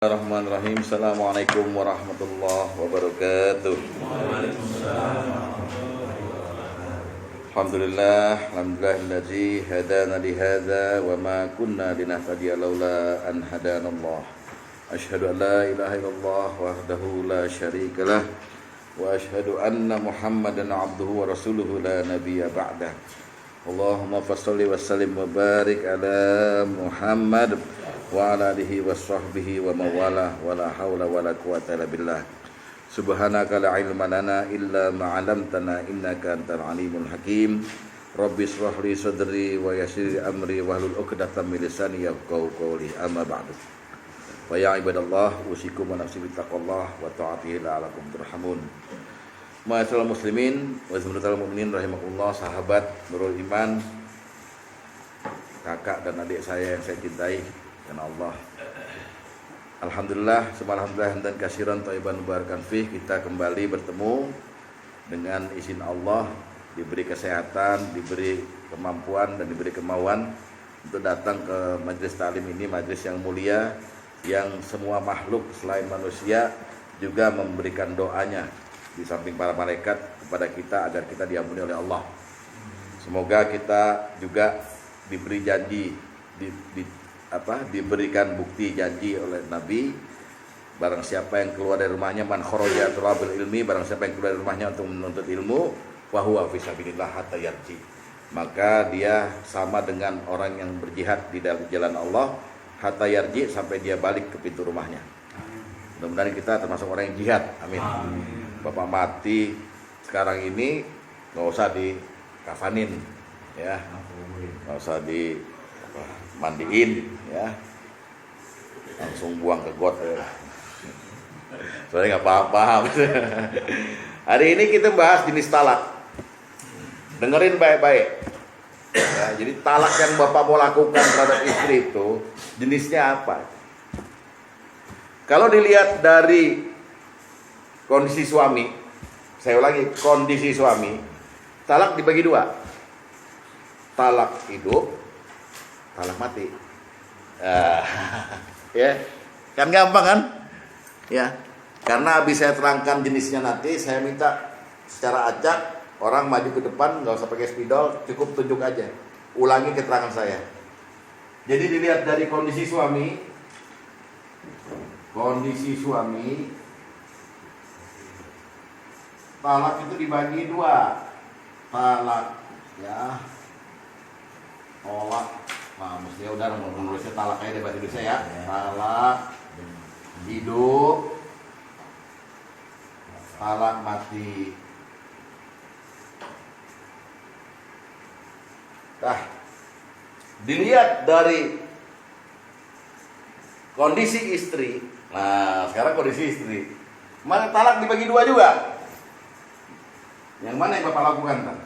Bismillahirrahmanirrahim. Assalamualaikum warahmatullahi wabarakatuh. Alhamdulillahi hadana li hadza wa ma kunna linahtadiya laula an hadanallah. Asyhadu an la ilaha illallah wahdahu la syarikalah wa asyhadu anna Muhammadan abduhu wa rasuluhu la nabiyya ba'dah. Allahumma fasholli wa sallim wa barik ala Muhammad wa ala alihi wa sahbihi wa mawalah wa la hawla wa la quwata illa billah. Subhanaka la ilma lana illa ma 'allamtana innaka antal alimul hakim. Rabbi shrah li sadri wa yassir li amri wahlul 'uqdatam min lisani yafqahu qawli. Amma ba'du. Wa ya ibadallah usikum wa nafsi bittaqwallah wa ta'atihi la'alakum turhamun. Ma'asyiral muslimin wa zumratal mu'minin rahimakumullah, sahabat Nurul Iman, kakak dan adik saya yang saya cintai karena Allah. Alhamdulillah, alhamdulillah dan kasiran thayyiban mubarakan fih, kita kembali bertemu dengan izin Allah, diberi kesehatan, diberi kemampuan dan diberi kemauan untuk datang ke majelis ta'lim ini, majelis yang mulia yang semua makhluk selain manusia juga memberikan doanya di samping para malaikat kepada kita agar kita diampuni oleh Allah. Semoga kita juga diberi janji, diberikan bukti janji oleh Nabi, barang siapa yang keluar dari rumahnya, man kharaja thalabil ilmi, barang siapa yang keluar dari rumahnya untuk menuntut ilmu, wa huwa fi sabilillah hatta yarji, maka dia sama dengan orang yang berjihad di dalam jalan Allah hatta yarji, sampai dia balik ke pintu rumahnya. Mudah-mudahan kita termasuk orang yang jihad. Amin. Bapak mati sekarang ini nggak usah dikafanin, ya, nggak usah mandiin, ya, langsung buang ke got, ya. Soalnya nggak paham. Hari ini kita bahas jenis talak. Dengerin baik-baik, ya. Jadi talak yang Bapak mau lakukan terhadap istri itu jenisnya apa? Kalau dilihat dari kondisi suami, saya ulangi, kondisi suami, talak dibagi dua: talak hidup, talak mati. Ya, kan gampang kan? Ya, karena habis saya terangkan jenisnya nanti, saya minta secara acak orang maju ke depan, nggak usah pakai spidol, cukup tunjuk aja, ulangi keterangan saya. Jadi dilihat dari kondisi suami, talak itu dibagi dua. Talak, ya, tolak. Nah, mestinya udah menulisnya talak aja deh bahasa Indonesia, ya. Talak hidup, talak mati. Nah, dilihat dari kondisi istri. Nah, sekarang kondisi istri, mana talak dibagi dua juga. Yang mana yang Bapak lakukan, Pak?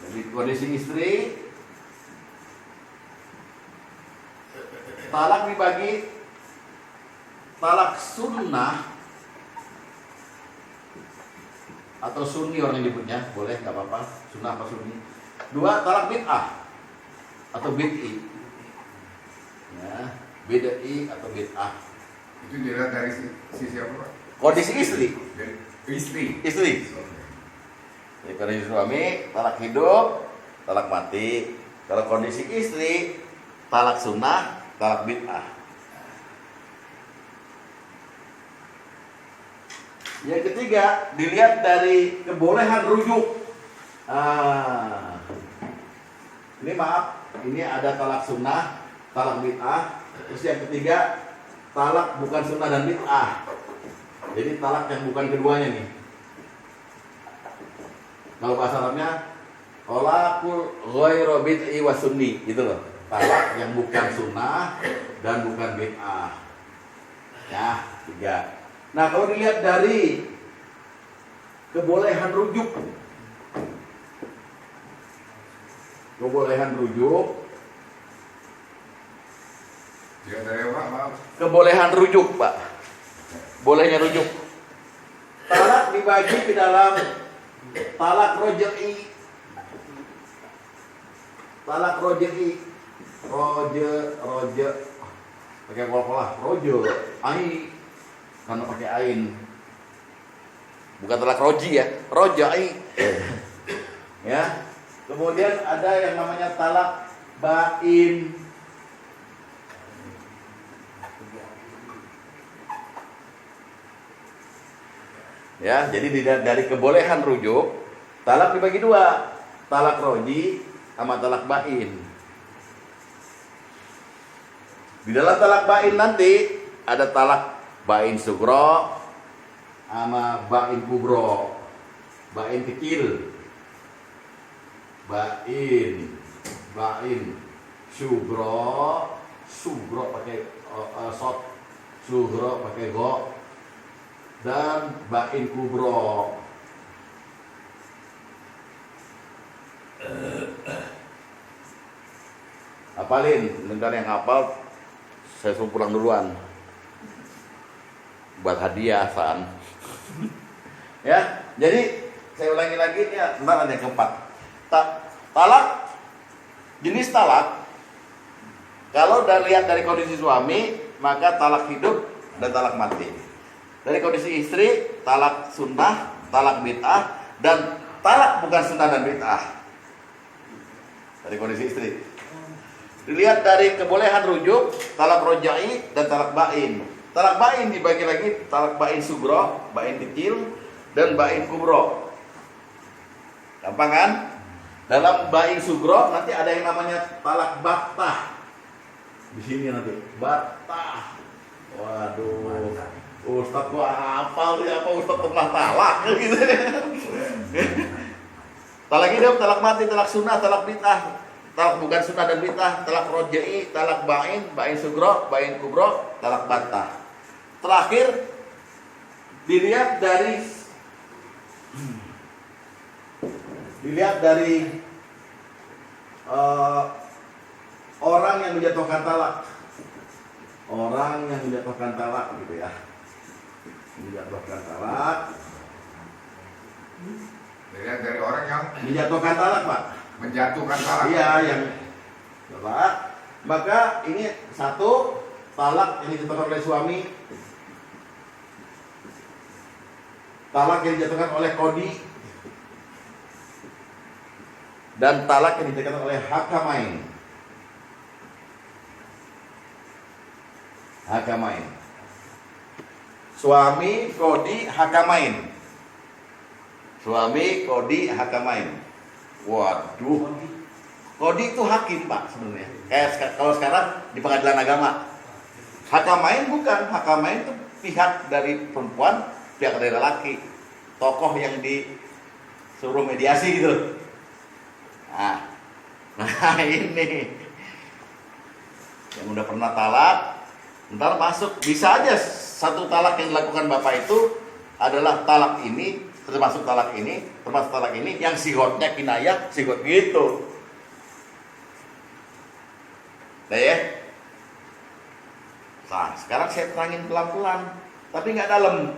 Jadi kondisi istri, talak dibagi talak sunnah atau sunni orang nyebutnya, boleh, nggak apa-apa, sunnah apa sunni. Dua, talak bid'ah atau bid'i, ya, bid'i atau bid'ah. Itu dilihat dari sisi apa, Pak? Kondisi istri. Istri. Jadi kondisi suami, talak hidup, talak mati. Kalau kondisi istri, talak sunnah, talak bid'ah. Yang ketiga, dilihat dari kebolehan rujuk. Ini maaf, ini ada talak sunnah, talak bid'ah. Terus yang ketiga, talak bukan sunnah dan bid'ah. Jadi talak yang bukan keduanya nih. Kalau bahasa Arabnya talaqul ghairu bid'i wa sunni, gitu loh. Talak yang bukan sunnah dan bukan bid'ah. Ya, tiga. Nah, kalau dilihat dari kebolehan rujuk, Dilihat dari apa, maaf? Kebolehan rujuk, Pak. Bolehnya rujuk. Talak dibagi ke dalam talak roj'i. Talak roj'i. pakai kol-kolah rojo ai karena pakai ain, bukan talak roji ya, rojo ai. Ya, kemudian ada yang namanya talak bain. Ya, jadi dari kebolehan rujuk, talak dibagi dua, talak roji sama talak bain. Di dalam talak bain nanti ada talak bain sugro sama bain kubro, bain kecil, bain sugro pakai sot, sugro pakai go, dan bain kubro. Hafalin, bentar yang hafal saya suruh pulang duluan buat hadiah San. Ya, jadi saya ulangi lagi ya, bentar yang keempat. Talak, jenis talak kalau lihat dari kondisi suami maka talak hidup dan talak mati. Dari kondisi istri talak sunnah, talak bid'ah, dan talak bukan sunnah dan bid'ah. Dari kondisi istri dilihat dari kebolehan rujuk, talak rojai dan talak bain. Talak bain dibagi lagi talak bain sugro, bain kecil, dan bain kubro. Gampang kan? Dalam bain sugro nanti ada yang namanya talak baktah. Di sini nanti baktah. Waduh, Ustaz gua hafal ya, apa Ustaz pernah talak gitu. Talak hidup, talak mati, talak sunnah, talak bid'ah. Talak bukan sunnah dan bid'ah, talak rojai, talak bain sugro, bain kubro, talak baktah. Terakhir dilihat dari orang yang menjatuhkan talak, gitu ya, menjatuhkan talak. Dilihat dari orang yang Menjatuhkan talak, Pak. menjatuhkan talak. Iya, yang talak. Maka ini satu talak yang dijatuhkan oleh suami, talak yang dijatuhkan oleh kodi, dan talak yang dijatuhkan oleh hakamain. Suami, kodi, hakamain. Waduh, kodi itu hakim, Pak, sebenarnya. Kayak kalau sekarang di pengadilan agama. Hakamain bukan, hakamain itu pihak dari perempuan, pihak dari lelaki, tokoh yang disuruh mediasi gitu. Nah ini yang udah pernah talak, ntar masuk, bisa aja satu talak yang dilakukan bapak itu adalah talak ini, termasuk talak ini, yang sigotnya kinayah, sigot gitu. Nah ya. Nah, sekarang saya terangin pelan-pelan, tapi nggak dalam.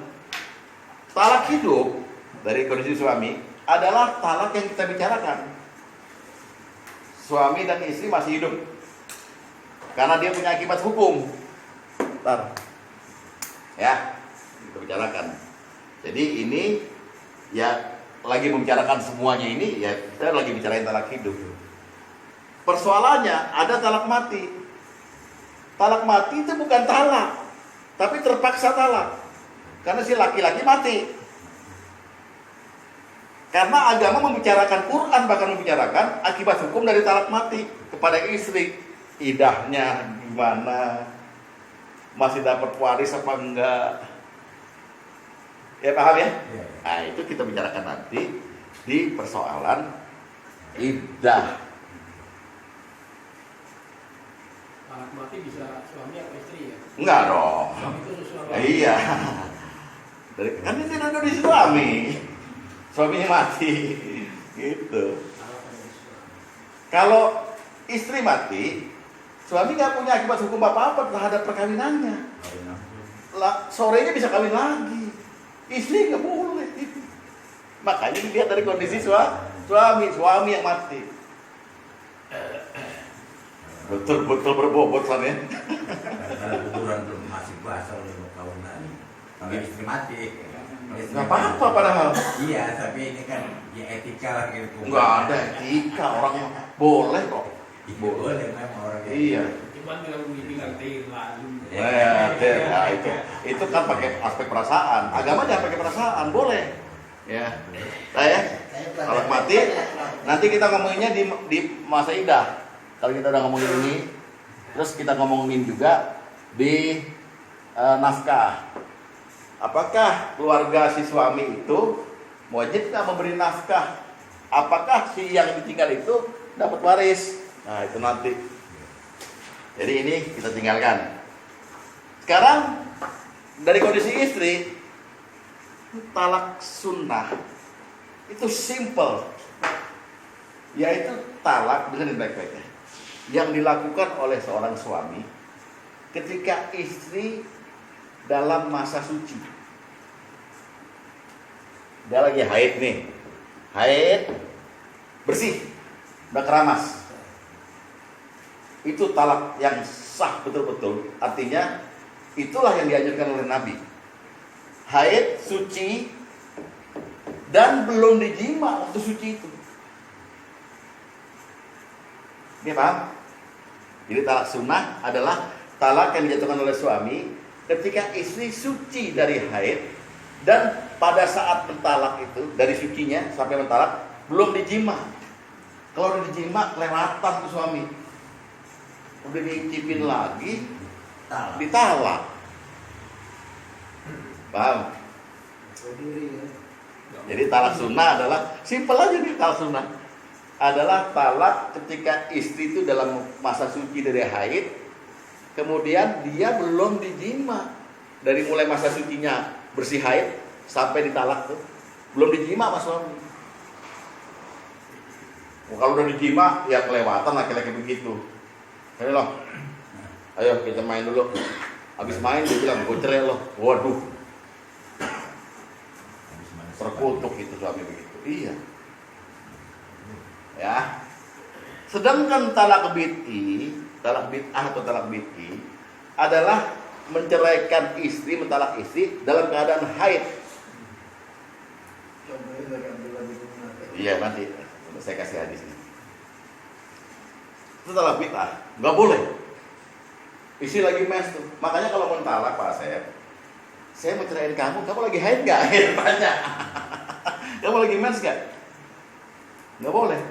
Talak hidup dari kondisi suami adalah talak yang kita bicarakan. Suami dan istri masih hidup, karena dia punya akibat hukum. Bentar. Ya, kita bicarakan. Jadi ini ya lagi membicarakan semuanya ini, ya kita lagi bicarain talak hidup. Persoalannya ada talak mati. Talak mati itu bukan talak, tapi terpaksa talak. Karena si laki-laki mati. Karena agama membicarakan, Quran bahkan membicarakan akibat hukum dari talak mati kepada istri. Idahnya gimana? Masih dapat waris apa enggak? Ya paham ya? Nah itu kita bicarakan nanti di persoalan iddah. Talak mati bisa suami atau istri ya? Enggak dong. Suami itu suami. Iya. Kan ini ada di suami. Suaminya mati. Gitu. Kalau istri mati, suami nggak punya akibat hukum apa-apa terhadap perkawinannya. Sorenya bisa kawin lagi. Istri nggak boleh. Makanya dilihat dari kondisi suami yang mati. Betul-betul berbobot kan ya. Kalau kuburan belum masih basah 5 tahun lagi. Kalau istri mati. Nggak apa-apa padahal. Iya, tapi ini kan ya etika lah gitu. Nggak ada etika, orang boleh kok. Iya, boleh memang orang yang- Iya. Cuman kalau dibilang lalu. Nah, itu kan pakai aspek perasaan. Agama jangan pakai perasaan, boleh. Ya. Nah ya, kalau mati nanti kita ngomonginnya di masa idah. Kalau kita udah ngomongin ini, terus kita ngomongin juga di nafkah. Apakah keluarga si suami itu wajib nggak memberi nafkah? Apakah si yang ditinggal itu dapat waris? Nah itu nanti. Jadi ini kita tinggalkan. Sekarang dari kondisi istri, talak sunnah itu simple, yaitu talak dengan baik-baiknya yang dilakukan oleh seorang suami ketika istri dalam masa suci. Dia lagi haid nih, haid bersih, udah keramas. Itu talak yang sah betul-betul. Artinya itulah yang diajarkan oleh Nabi. Haid, suci, dan belum dijima waktu suci itu. Ini paham? Jadi talak sunnah adalah talak yang dijatuhkan oleh suami ketika istri suci dari haid dan pada saat mentalak itu dari sucinya sampai mentalak belum dijima. Kalau udah dijima kelewatan tuh suami. Udah diicipin lagi, ditalak. Paham? Jadi talak sunnah adalah simpel aja nih, talak sunnah adalah talak ketika istri itu dalam masa suci dari haid, kemudian dia belum dijima dari mulai masa sucinya bersih haid sampai ditalak tuh belum dijima mas suami. Kalau udah dijima ya kelewatan laki-laki begitu. Ayo loh, ayo kita main dulu. Habis main dia bilang gue cerai loh. Waduh, terkutuk itu suami begitu. Iya. Ya. Sedangkan talak bid'i, talak bid'ah atau talak bid'i adalah menceraikan istri, mentalak istri dalam keadaan haid. Iya nanti saya kasih hadisnya. Itu talak bid'ah, nggak boleh. Istri lagi mens tuh. Makanya kalau mau talak Pak saya mau ceraiin kamu lagi haid nggak? Tanya. Kamu lagi mens nggak? Nggak boleh.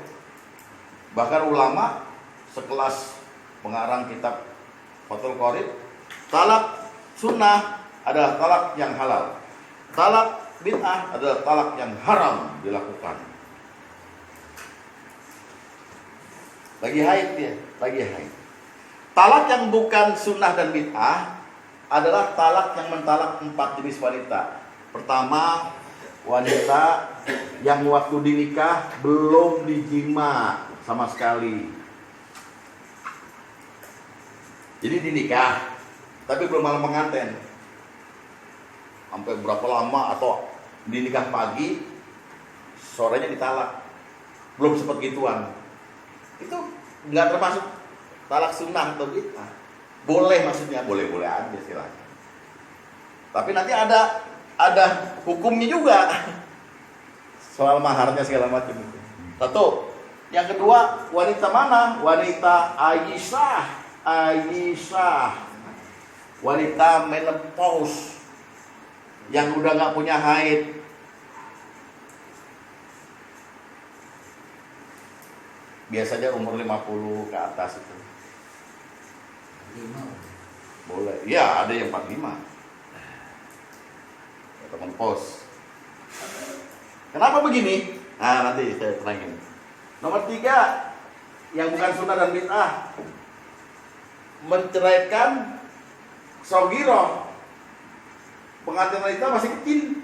Bahkan ulama sekelas pengarang kitab Fathul Qorib, talak sunnah adalah talak yang halal. Talak bid'ah adalah talak yang haram dilakukan. Lagi haid dia, lagi haid. Talak yang bukan sunnah dan bid'ah adalah talak yang mentalak 4 jenis wanita. Pertama, wanita yang waktu dinikah belum dijima sama sekali. Jadi dinikah, tapi belum malam pengantin. Sampai berapa lama atau dinikah pagi, sorenya ditalak. Belum sempat gituan. Itu nggak termasuk talak sunnah atau bid'ah. Boleh maksudnya, boleh-boleh aja silakan. Tapi nanti ada hukumnya juga. Soal maharnya segala macam itu. Satu. Yang kedua, wanita mana? Wanita Aisyah. Wanita menopause yang udah nggak punya haid. Biasanya umur 50 ke atas itu. Boleh. Ya, ada yang 45. Teman pos. Kenapa begini? Nah, nanti saya terangin. Nomor 3, yang bukan sunnah dan bid'ah, menceraikan sogiroh, pengantin wanita masih kecil.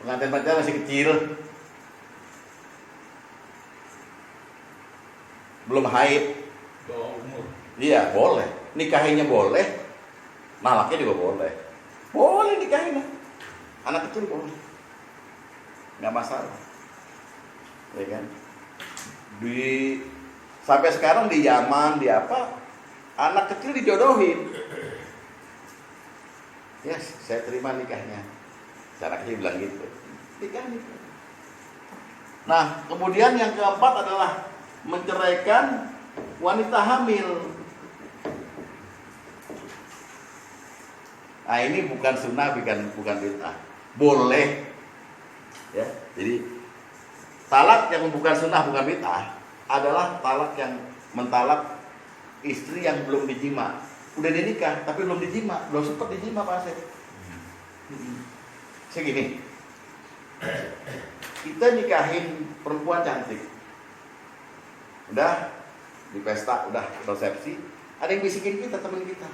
Pengantin wanita masih kecil, belum haid. Bawah umur. Iya boleh, nikahinya boleh, malaknya juga boleh. Boleh nikahin, anak kecil boleh, nggak masalah, ya kan? Sampai sekarang di Yaman, di apa, anak kecil dijodohin. Yes, saya terima nikahnya. Anak kecil bilang gitu. Nikah. Nah, kemudian yang keempat adalah menceraikan wanita hamil. Nah, ini bukan sunnah, bukan bid'ah. Boleh. Ya, jadi talak yang bukan sunnah, bukan bid'ah adalah talak yang mentalak istri yang belum dijima. Udah dinikah tapi belum dijima, belum sempat dijima Pak Asep. Segini. Kita nikahin perempuan cantik. Udah di pesta, udah resepsi, ada yang bisikin kita, teman kita.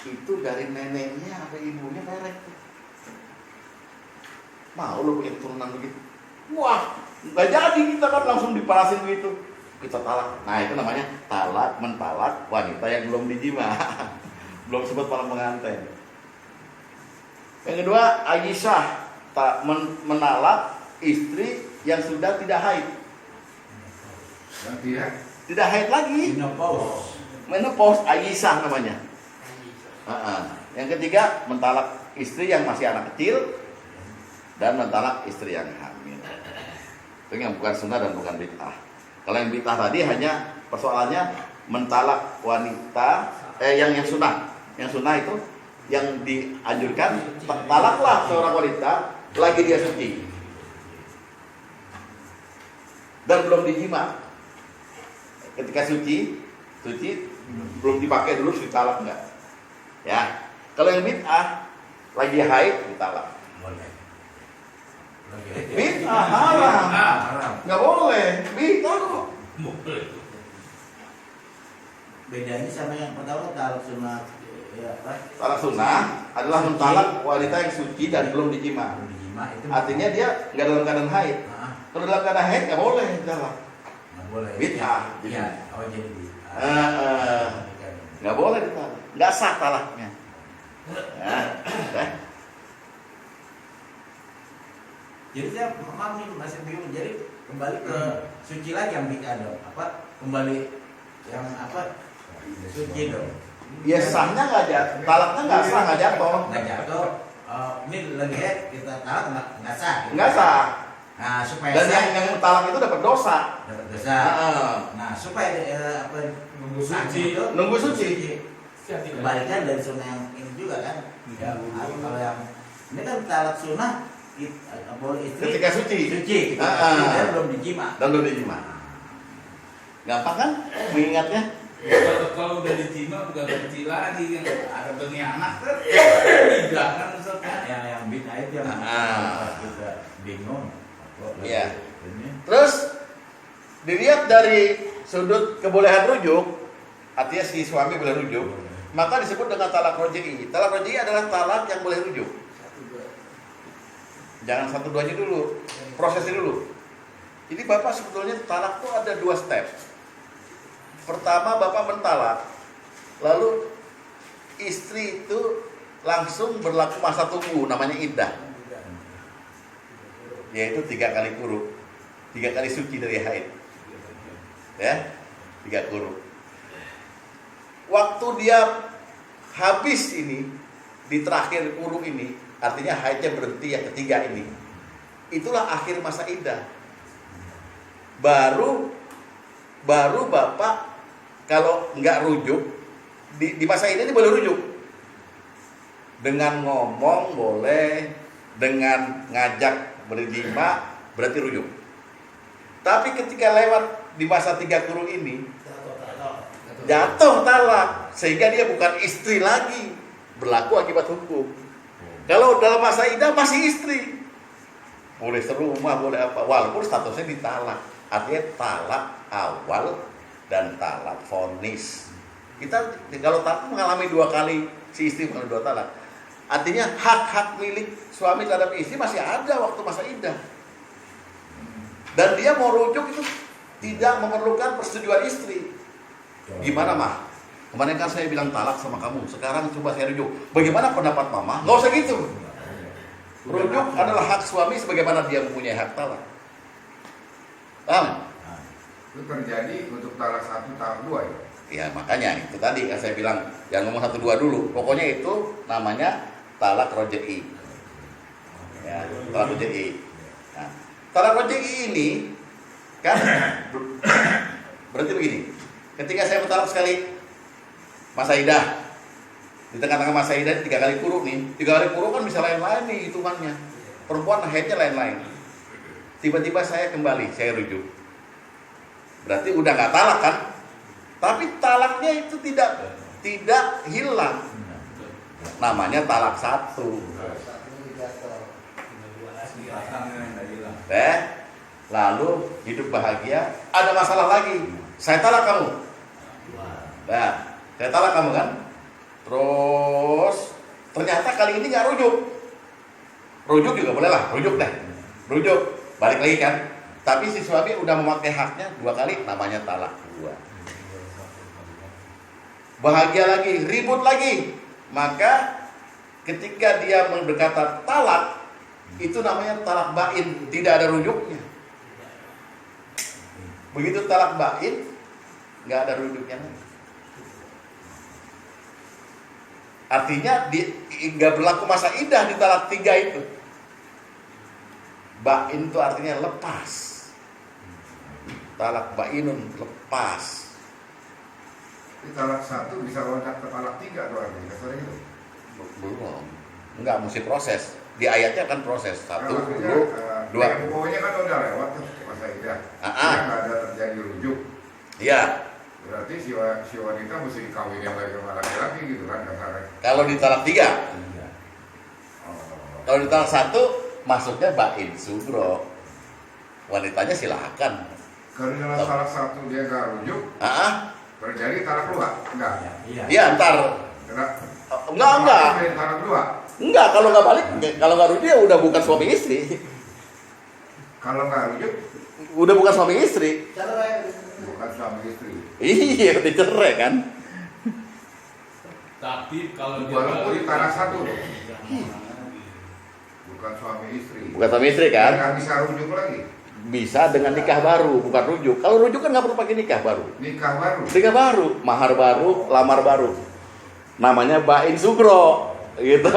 Itu dari neneknya apa ibunya merek. Mau lo punya keturunan begitu? Wah, nggak jadi, kita kan langsung diparasin begitu. Kita talak. Nah, itu namanya talak mentalak wanita yang belum dijima. Belum sempat malam pengantin. Yang kedua, Aisyah menalak istri yang sudah tidak haid. Yang Tidak haid lagi. Menopause Aisyah namanya. Yang ketiga, mentalak istri yang masih anak kecil dan mentalak istri yang hamil. Itu yang bukan sunnah dan bukan bid'ah. Kalau yang bid'ah tadi hanya persoalannya mentalak wanita yang sunnah. Yang sunnah itu yang dianjurkan, talaklah seorang wanita lagi dia suci dan belum dijima. Ketika suci belum dipakai dulu ditalak enggak? Ya. Kalau yang bid'ah lagi haid ditalak. Bid'ah haram. Enggak boleh. Bid'ah kok. Bedanya sama yang pertama talak sunnah. Ya, Talak sunnah adalah mentalak wanita yang suci dan belum dijima. Artinya dia nggak dalam keadaan haid. Kalau dalam keadaan haid nggak boleh talak. Nggak boleh. Bid'ah. Iya. Oh jadi bid'ah. Nggak boleh ditalak. Nggak sah talaknya. Jadi saya masih bingung. Jadi kembali ke suci lagi yang bid'ah dong. Apa? Kembali yang apa? Suci dong. Ya sahnya nggak jatuh, talaknya nggak sah, nggak jatuh. Nggak jatuh. Ini lagi kita talak nggak sah. Nggak sah. Nah supaya Dan yang talak itu dapat dosa. dapat dosa. Nah supaya Nunggu suci. Nunggu suci. Kebalikan dari sunnah yang ini juga kan. Ya, kalau yang ini kan talak sunnah boleh istri Ketika suci. Dia belum dijima. Dan belum dijima. Gampang kan mengingatnya? Kalau udah dijima bukan suci lagi kan ada anak kan tidak kan Ustaz. Yang bid'ah itu yang kita bingung. Iya. Terus dilihat dari sudut kebolehan rujuk, artinya si suami boleh rujuk, maka disebut dengan talak roji'i. Talak roji'i adalah talak yang boleh rujuk. Jangan satu duanya dulu, prosesnya dulu. Jadi bapak sebetulnya talak itu ada 2 step. Pertama bapak mentalak, lalu istri itu langsung berlaku masa tunggu, namanya iddah. Yaitu 3 kali kuruk, 3 kali suci dari haid. Ya, 3 kuruk. Waktu dia habis ini, di terakhir kuruk ini, artinya haidnya berhenti yang ketiga ini, itulah akhir masa iddah. Baru bapak kalau nggak rujuk di masa ini boleh rujuk dengan ngomong boleh, dengan ngajak berjima berarti rujuk. Tapi ketika lewat di masa 3 kurung ini jatuh talak, sehingga dia bukan istri lagi, berlaku akibat hukum. Kalau dalam masa iddah masih istri, boleh serumah, boleh apa, walaupun statusnya ditalak. Artinya talak awal dan talak vonis. Kita kalau talak mengalami 2 kali, si istri mengalami 2 talak. Artinya hak-hak milik suami terhadap istri masih ada waktu masa iddah. Dan dia mau rujuk itu tidak memerlukan persetujuan istri. Gimana mah? Kemarin kan saya bilang talak sama kamu, sekarang coba saya rujuk. Bagaimana pendapat mama? Nggak usah gitu. Rujuk adalah hak suami sebagaimana dia mempunyai hak talak. Paham? Nah, Itu terjadi untuk talak 1, talak 2 ya. Ya makanya itu tadi yang saya bilang jangan ngomong 1 2 dulu. Pokoknya itu namanya talak roj'i. Ya, talak roj'i. Nah, talak roj'i ini kan berarti begini. Ketika saya bertalak sekali masa idah, di tengah-tengah masa idah 3 kali kuruk nih. 3 kali kuruk kan bisa lain-lain nih hitungannya. Perempuan haidnya lain-lain. Tiba-tiba saya kembali, saya rujuk. Berarti udah nggak talak kan? Tapi talaknya itu tidak hilang. Namanya talak 1. Lalu hidup bahagia, ada masalah lagi. Saya talak kamu. Nah, saya talak kamu kan? Terus ternyata kali ini nggak rujuk. Rujuk juga boleh lah, rujuk deh. Rujuk, balik lagi kan? Tapi si suami udah memakai haknya 2 kali, namanya talak 2. Bahagia lagi, ribut lagi. Maka ketika dia berkata talak, itu namanya talak bain, tidak ada rujuknya. Begitu talak bain, nggak ada rujuknya lagi. Artinya nggak berlaku masa idah di talak 3 itu. Bain itu artinya lepas. Talak bainun, lepas. Tapi talak 1 bisa loncat ke talak 3 tuh artinya, kasarnya gitu. Belum. Enggak, mesti proses. Di ayatnya kan proses. 1 dulu, 2. Pokoknya kan udah lewat tuh masa idah. Ah. Dia nggak ada terjadi rujuk. Iya. Berarti si wanita mesti dikawinin lagi sama laki-laki gitu kan kasarnya. Kalau di talak 3, Oh. kalau di talak 1 masuknya bain sugro. Wanitanya silakan. Kalau dalam talak 1 dia nggak rujuk, terjadi talak 2, enggak? Iya, ntar. Enggak. Talak 2. Enggak, kalau nggak balik, kalau nggak rujuk ya udah bukan suami istri. Kalau nggak rujuk, Udah bukan suami istri. bukan suami istri. Iya, dicerai kan. Tapi kalau dia Walaupun di balik, talak 1 loh, jangan. bukan suami istri. Bukan suami istri Dia kan. nggak bisa rujuk lagi. Bisa dengan nikah baru, bukan rujuk. Kalau rujuk kan nggak perlu pakai nikah baru. Nikah baru. Nikah baru, mahar baru, lamar baru. Namanya bain sugro, gitu.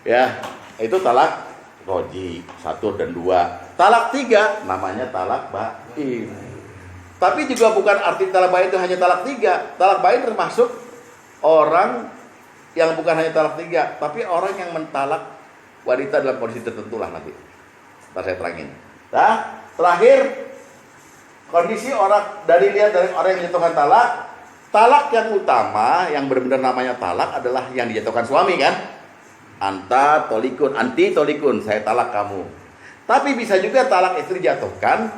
Ya, itu talak roji 1 dan 2. Talak 3 namanya talak bain. Tapi juga bukan arti talak bain itu hanya talak 3. Talak bain termasuk orang yang bukan hanya talak 3, tapi orang yang mentalak wanita dalam kondisi tertentu lah nanti. Ntar saya terangin. Nah, terakhir kondisi orang dari orang yang dijatuhkan talak. Talak yang utama, yang benar-benar namanya talak adalah yang dijatuhkan suami kan? Anta tolikun, anti tolikun, saya talak kamu. Tapi bisa juga talak istri dijatuhkan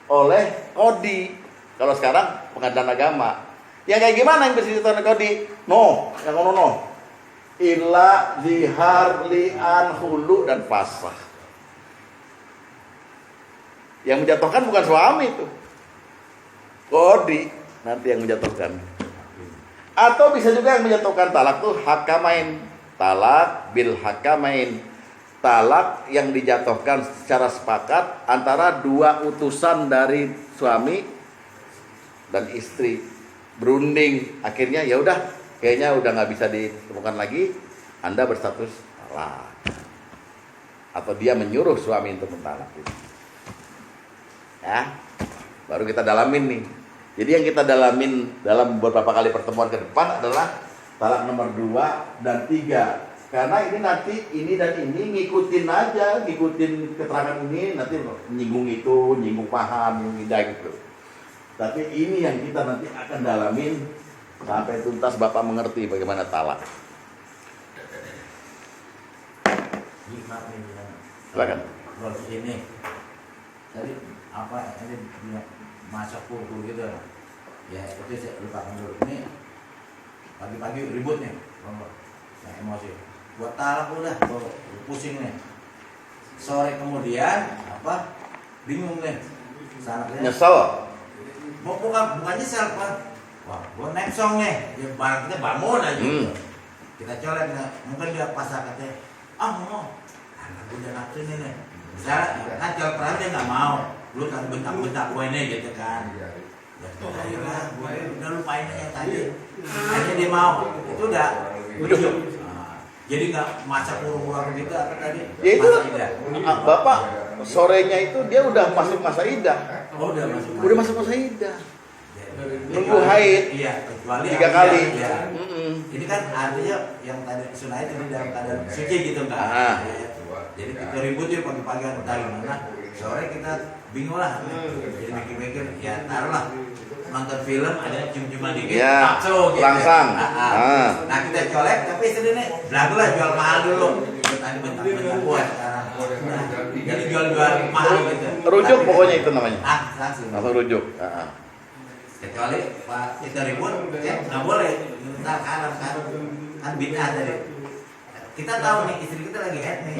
oleh kodi. Kalau sekarang pengadilan agama. Yang kayak gimana yang bisa dijatuhkan kodi? No, yang ngono no. Illa zihar li'an hulu dan fasah. Yang menjatuhkan bukan suami itu, kodi nanti yang menjatuhkan. Atau bisa juga yang menjatuhkan talak tuh hakamain, talak bil hakamain, talak yang dijatuhkan secara sepakat antara 2 utusan dari suami dan istri, berunding. Akhirnya ya udah, kayaknya udah nggak bisa ditemukan lagi, Anda berstatus talak. Atau dia menyuruh suami untuk mentalak gitu. Ya, baru kita dalamin nih. Jadi yang kita dalamin dalam beberapa kali pertemuan ke depan adalah talak nomor 2 dan 3. Karena ini nanti ini dan ini ngikutin aja, ngikutin keterangan ini, nanti nyinggung itu, nyinggung paham, nyinggung tidak gitu. Tapi ini yang kita nanti akan dalamin sampai tuntas Bapak mengerti bagaimana talak. Silakan. Bro, ini tadi apa ini masak kuku gitu ya, itu saya lupakan dulu. Ini pagi-pagi ribut nih, yang emosi buat talak udah tuh, pusing nih. Sore kemudian apa bingung nih, sanaknya Nyesel. bukan nyesel Pak. Wah, gua nepsong nih, ya barang kita bangun aja gitu. Kita colek nih, mungkin dia pasang katanya, mau anak gue udah nafsu nih. Misalnya, kan colek pernah dia nggak mau. lu kan bentak-bentak gue nih gitu kan. Ya ayolah, gue udah lupain aja tadi. Akhirnya dia mau, itu udah rujuk. Jadi nggak masa kurung-kurung gitu apa tadi? Ya itu Masa idah. Bapak sorenya itu dia udah masuk masa idah. Oh, udah masuk. Udah masuk masa idah. Nunggu haid. Iya, kecuali 3 kali. Ya. Mm-mm. Ini kan artinya yang tadi sunai tadi dalam keadaan suci gitu kan. Ah. Ya. Jadi kita ribut ya pagi-pagi entah gimana. Sore kita bingung lah. Jadi mikir-mikir ya taruhlah nonton film ada cium-ciuman dikit, Ya, pakso gitu. langsang. Nah kita colek tapi istrinya belagu lah jual mahal dulu. Tadi bentar-bentar buat sekarang. Nah, jadi jual-jual mahal gitu. Rujuk Tapi- pokoknya itu namanya. Langsung. Langsung rujuk. Kecuali Pak kita ribut, nggak boleh. Ntar kan bid'ah tadi. Kita tahu nih istri kita lagi head nih,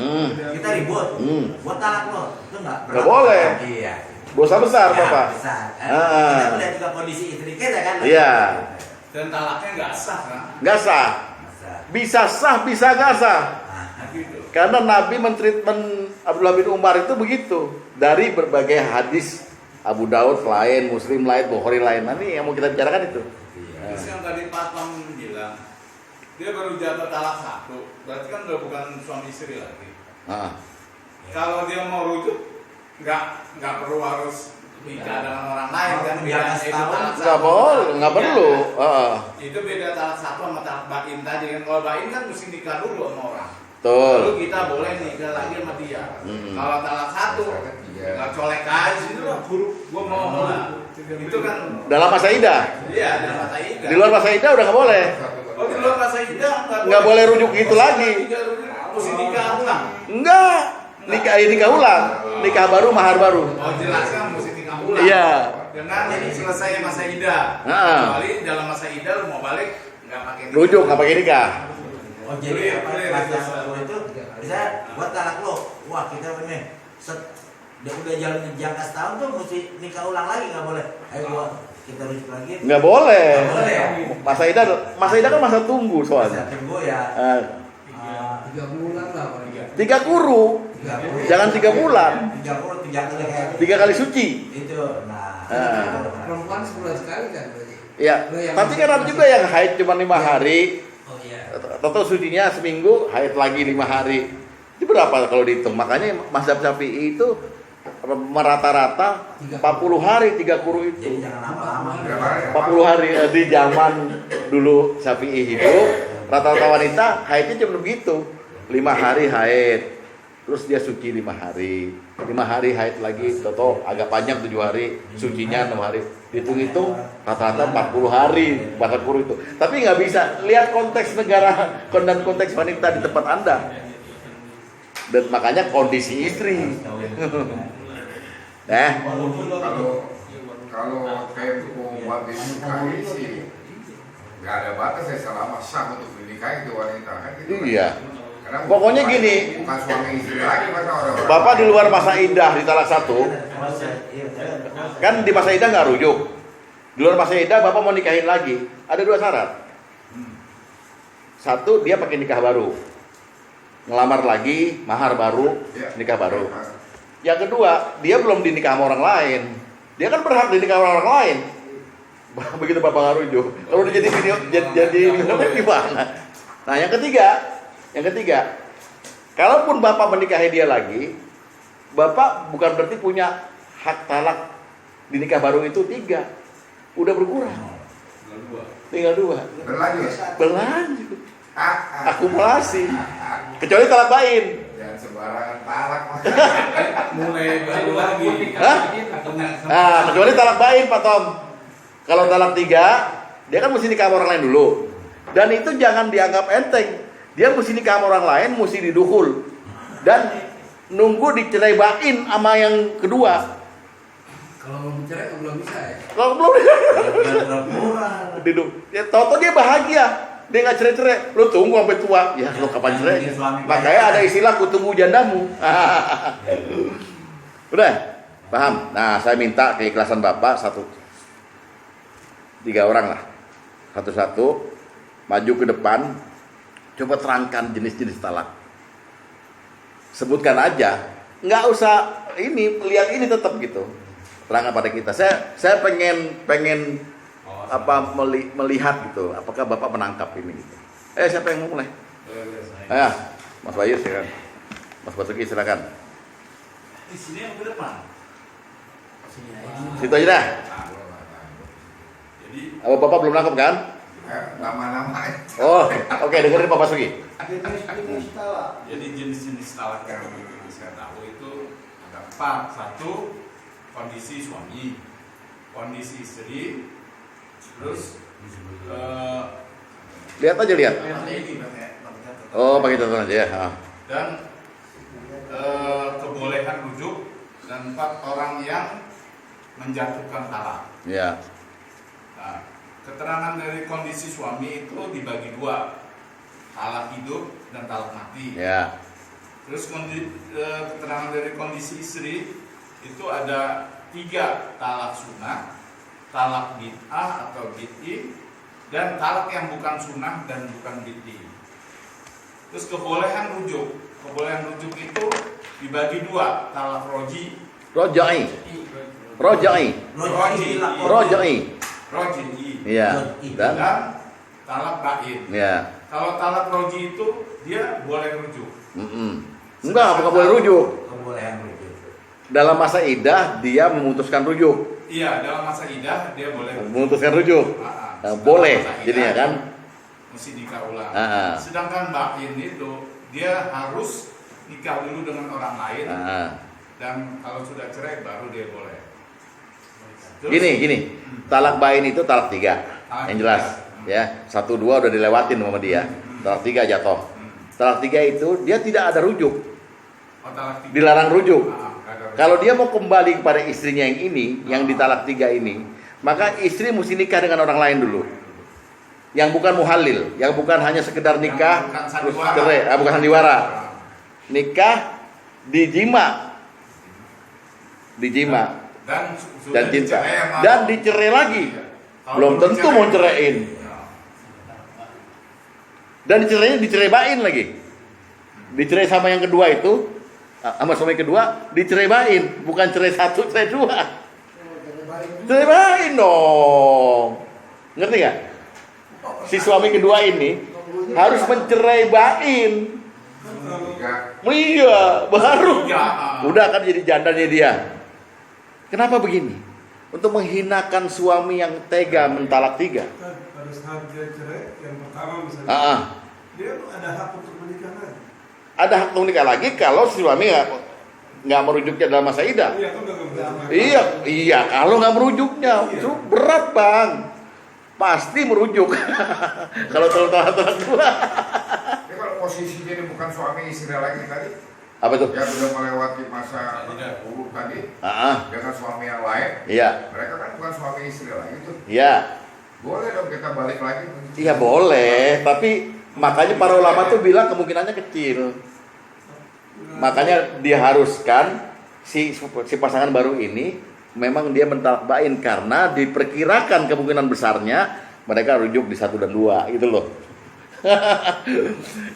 kita ribut, buat talak lo, itu nggak boleh. Iya. Dosa besar, Ya, Bapak. besar. Ah. Kita melihat juga kondisi istri kita kan. Iya. Dan talaknya nggak sah kan? Nggak sah. Besar. Bisa sah, bisa nggak sah. Ah. Gitu. Karena Nabi mentreatment Abdullah bin Umar itu begitu. Dari berbagai hadis Abu Daud lain, Muslim lain, Bukhari lain. Nah, ini yang mau kita bicarakan itu. Terus yang tadi Pak Tom bilang, dia baru jatuh talak 1, berarti kan udah bukan suami istri lagi. Ah. Kalau dia mau rujuk, nggak perlu harus nikah dengan orang lain kan? Biar Bedanya itu setahun. talak Nggak satu. boleh, nggak perlu. Itu beda talak 1 sama talak bain tadi kan. Kalau bain kan mesti nikah dulu sama orang. Betul. Lalu kita boleh nikah lagi sama dia. Kalau talak 1, nggak colek aja itu lah. Gua mau lah. Itu kan, Dalam masa idah. iya ada mata idah. Di luar masa idah udah nggak boleh. Oh di luar masa idah Nggak boleh rujuk gitu lagi. Mesti nikah ulang. Enggak. Nikah ulang. Nikah baru, mahar baru. Oh jelas kan mesti nikah ulang. Iya. Dengan selesai masa idah. Heeh. Kecuali dalam masa idah lu mau balik nggak pakai nikah. Rujuk, nggak pakai nikah. Oh jadi apa pas yang itu bisa buat talak lo, wah kita ini set dia udah jalan jangka setahun tuh mesti nikah ulang lagi nggak boleh. Ayo gua kita rujuk lagi. Nggak boleh. Nggak boleh ya? Masa idah kan masa tunggu Bisa soalnya. tunggu ya. 3 bulan lah paling nggak. 3 kuru. Jangan 3 bulan. 3 kali kayak 3 kali suci. itu. Nah. Perempuan sebulan sekali kan berarti. Ya. Tapi kan ada juga yang haid cuma 5 hari. Oh iya. Atau sucinya seminggu, haid lagi 5 hari. Itu berapa kalau dihitung? Makanya mazhab Syafi'i itu merata-rata 40 hari 3 kuru Jadi itu. jangan lama-lama. 40 hari di zaman dulu Syafi'i hidup, rata-rata wanita haidnya cuma begitu. 5 hari haid. Terus dia suci 5 hari. 5 hari haid lagi, toto agak panjang 7 hari, sucinya 6 hari. Hitung-hitung rata-rata 40 hari bahkan kuru itu. Tapi nggak bisa lihat konteks negara dan konteks wanita di tempat Anda. Dan makanya kondisi istri. Kalau tempo buat dinikahi sih nggak ada batas ya selama sah untuk dinikahi itu wanita kan gitu. Iya. Karena Pokoknya bukan- gini. bukan suami istri lagi masa orang. Bapak di luar masa idah di talak 1, kan di masa idah nggak rujuk. Di luar masa idah Bapak mau nikahin lagi, ada 2 syarat. 1, dia pakai nikah baru, ngelamar lagi, mahar baru, nikah baru. Yang kedua, dia belum dinikah sama orang lain. Dia kan berhak dinikah sama orang lain. Begitu Bapak nggak rujuk, kalau udah jadi video gimana? Nah, yang ketiga, kalaupun Bapak menikahi dia lagi, Bapak bukan berarti punya hak talak di nikah baru itu 3. Udah berkurang. Tinggal 2. Berlanjut. Akumulasi. Kecuali talak bain. Jangan sembarangan talak mas. Mulai baru lagi. Hah? Nah, kecuali talak bain, Pak Tom. Kalau talak 3, dia kan mesti nikah sama orang lain dulu. Dan itu jangan dianggap enteng. Dia mesti nikah sama orang lain, mesti diduhul. Dan nunggu dicerai bain sama yang kedua. Kalau belum cerai belum bisa ya. Kalau belum Murah. duduk, ya toto dia bahagia. Dia nggak cerai-cerai. Lu tunggu sampai tua. Ya, lu kapan cerai? Makanya ada istilah kutunggu jandamu. Udah, paham? Nah, saya minta keikhlasan Bapak 3 orang lah. Satu-satu maju ke depan. Coba terangkan jenis-jenis talak. Sebutkan aja. Nggak usah ini lihat ini tetap gitu. Terangkan pada kita. Saya pengen melihat gitu. Apakah Bapak menangkap ini gitu. Siapa yang mau mulai? Mas Bayu silakan. Mas Basuki silakan. Di sini yang ke depan. Situ aja dah. Jadi Bapak belum nangkap kan? Nama-nama Oke, dengerin Pak Basuki. Jadi jenis-jenis talak yang saya tahu itu ada 4. 1, kondisi suami, kondisi istri, terus Lihat aja lihat. ini Pakai catatan aja ya. dan kebolehan rujuk, dan 4 orang yang menjatuhkan talak. Ya. Nah, keterangan dari kondisi suami itu dibagi 2, talak hidup dan talak mati. Ya. Terus keterangan dari kondisi istri itu ada 3, talak sunnah, talak bid'ah atau bid'i, dan talak yang bukan sunnah dan bukan bid'i. Terus kebolehan rujuk itu dibagi 2, talak roji, Roja'i. Iya. Dan dan talak bain. ya. Kalau talak roji itu dia boleh rujuk. Enggak, bukan boleh rujuk. Kebolehan rujuk. Dalam masa iddah dia memutuskan rujuk. Iya, dalam masa idah dia boleh rujuk. Memutuskan rujuk. Nah, Boleh masa idah jadinya kan? mesti nikah ulang. Ah. Sedangkan bain itu dia harus nikah dulu dengan orang lain, dan kalau sudah cerai baru dia boleh. Terus, Gini. Talak bain itu talak 3. Talak Yang jelas, 3. ya. 1 2 udah dilewatin sama dia. Talak 3 jatuh. Talak 3 itu dia tidak ada rujuk. talak 3. Dilarang rujuk. Kagak rujuk. Kalau dia mau kembali kepada istrinya yang ini, yang di talak 3 ini, maka istri mesti nikah dengan orang lain dulu. Yang bukan muhalil, yang bukan hanya sekedar nikah bukan terus sandiwara. cerai, bukan sandiwara. Nikah dijima dan dan cinta dicerai sama- dan dicerai lagi. Iya. Kalau Belum tentu dicerai- mau ceraiin. Iya. Dan diceraibain lagi. Dicerai sama yang kedua itu, sama suami kedua diceraibain, bukan cerai 1, cerai 2. Ceraibain dong. Ngerti nggak? Si suami kedua ini harus menceraibain. Iya, baru. Iya. Udah kan jadi jandanya dia. Kenapa begini? Untuk menghinakan suami yang tega mentalak 3. Pada saat dia cerai, yang pertama misalnya, dia ada hak untuk menikah lagi. Ada hak untuk nikah lagi kalau si suami nggak merujuknya dalam masa iddah. Iya, kan nggak Iya, kalau nggak merujuknya itu berat bang. Pasti merujuk. Kalau talak 2. Tapi kalau posisinya ini bukan suami istri lagi tadi, Apa tuh? yang sudah melewati masa urut tadi dengan suami yang lain, Iya, mereka kan bukan suami istri lagi tuh. iya. Boleh dong kita balik lagi. Iya boleh, tapi makanya para ulama tuh bilang kemungkinannya kecil. Makanya diharuskan si pasangan baru ini memang dia mentalak bain karena diperkirakan kemungkinan besarnya mereka rujuk di 1 dan 2 gitu loh.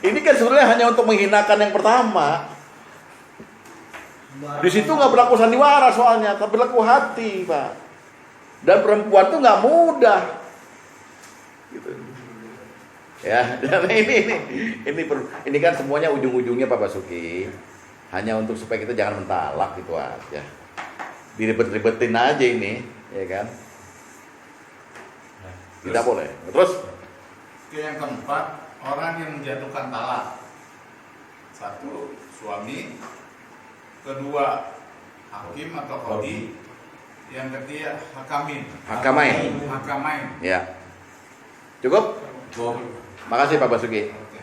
Ini kan sebenarnya hanya untuk menghinakan yang pertama. Di situ nggak berlaku sandiwara soalnya, tapi berlaku hati, Pak. Dan perempuan tuh nggak mudah. Gitu. Ya, dan ini kan semuanya ujung-ujungnya Pak Basuki hanya untuk supaya kita jangan mentalak gitu aja. Diribet-ribetin aja ini, ya kan? Tidak boleh. Terus Yang keempat, orang yang menjatuhkan talak. 1, suami. 2, hakim atau qadhi. Yang ketiga, hakamain. ya. Cukup? Cukup. Makasih Pak Basuki. Oke.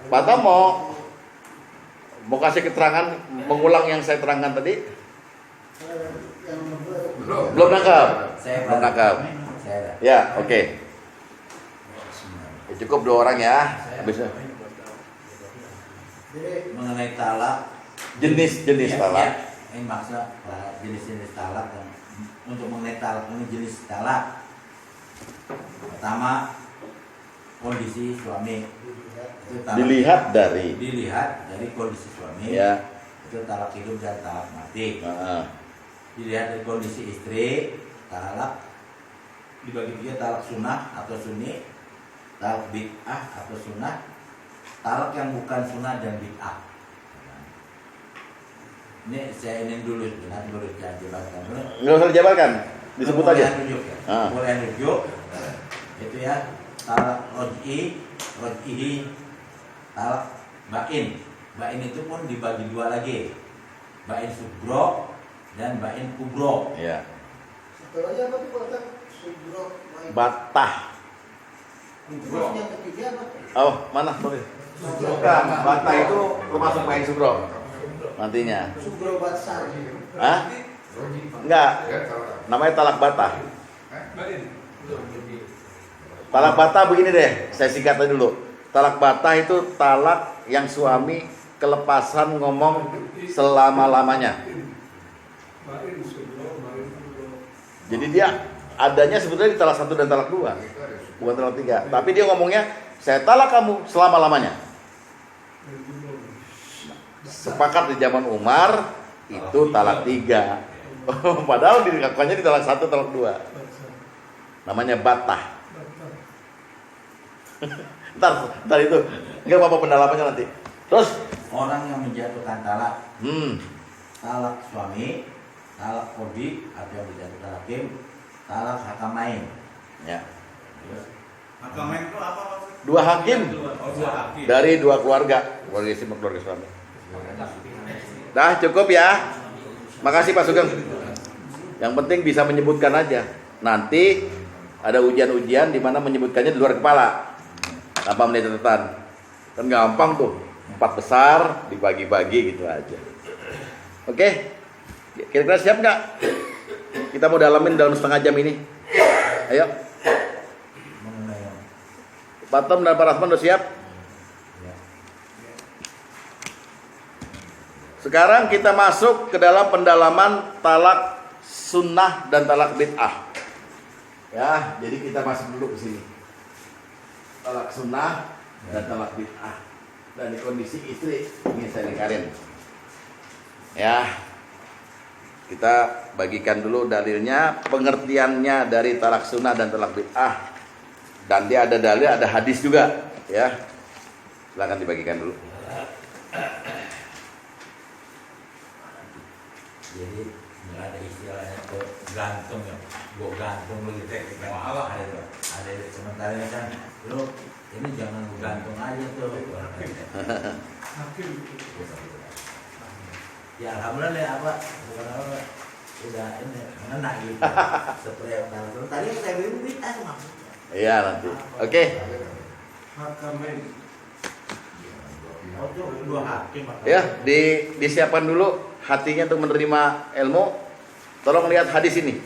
Pak Tom mau kasih keterangan mengulang yang saya terangkan tadi? Belum nangkap. Belum nangkap. Ya, oke. Ya, cukup 2 orang ya. Habis Mengenai talak, jenis-jenis talak. Ini maksud jenis-jenis talak dan untuk mengenai talak ini jenis talak. Pertama, kondisi suami. Itu talak. Dilihat dari Dilihat dari kondisi suami. ya. itu talak hidup dan talak mati. Heeh. Dilihat dari kondisi istri, talak dibagi tiga, talak sunnah atau sunni, talak bid'ah atau sunnah, talak yang bukan sunnah dan bid'ah. Ini saya ingin dulu, nanti baru saya jelaskan dulu. Nggak usah dijabarkan, disebut aja. Rujuk, ya. Ah. Mulai rujuk, itu ya, talak roj'ihi, talak bain. Bain itu pun dibagi dua lagi, bain subro dan bain kubro. Ya. Satu lagi apa tuh Pak? Subro. Batah. Terus yang ketiga apa? Oh, mana? Sorry. Bukan, batah itu termasuk main subro nantinya. Subro Batsar. Hah? Enggak. Namanya talak batah. Talak batah begini deh, saya singkatnya dulu. Talak batah itu talak yang suami kelepasan ngomong selama-lamanya. Bain Subro, Bain Subro. Jadi dia adanya sebetulnya di talak 1 dan talak 2, bukan talak 3. Tapi dia ngomongnya, saya talak kamu selama-lamanya. Sepakat di zaman Umar itu talak 3. Padahal dikakuannya di talak 1, talak 2. Namanya batah. Ntar itu nggak apa-apa pendalamannya nanti. Terus Orang yang menjatuhkan talak, hmm, talak suami, talak kodi atau yang dijatuhkan hakim, talak hakamain. ya. Hakamen itu apa maksudnya? 2 hakim Oh, 2 hakim. dari 2 keluarga istri sama keluarga suami. Dah cukup ya. Makasih Pak Sugeng. Yang penting bisa menyebutkan aja. Nanti ada ujian-ujian di mana menyebutkannya di luar kepala tanpa melihat catatan. Kan gampang tuh. 4 besar dibagi-bagi gitu aja. Oke. Kira-kira siap nggak? Kita mau dalamin dalam setengah jam ini. Ayo. Mengenai yang Pak Tom dan Pak Rasman udah siap? ya, Sekarang kita masuk ke dalam pendalaman talak sunnah dan talak bid'ah. Ya, jadi kita masuk dulu ke sini. Talak sunnah dan talak bid'ah. Dan di kondisi istri ingin saya lingkarin. Ya, kita bagikan dulu dalilnya, pengertiannya dari talak sunnah dan talak bid'ah. Dan dia ada dalil, ada hadis juga. Ya, silakan dibagikan dulu. jadi nggak ada istilahnya tuh gantung ya, gua gantung lu gitu ya. Ada sementara kan, lu ini jangan gua gantung aja tuh. Hakim. Ya alhamdulillah ya apa, bukan apa, udah ini mengena gitu. Seperti yang tadi saya bilang bid'ah tuh maksudnya. Iya nanti. Oke. Hakamain. Oh, tuh 2 hakim. Ya, disiapkan dulu hatinya untuk menerima ilmu. Tolong lihat hadis ini.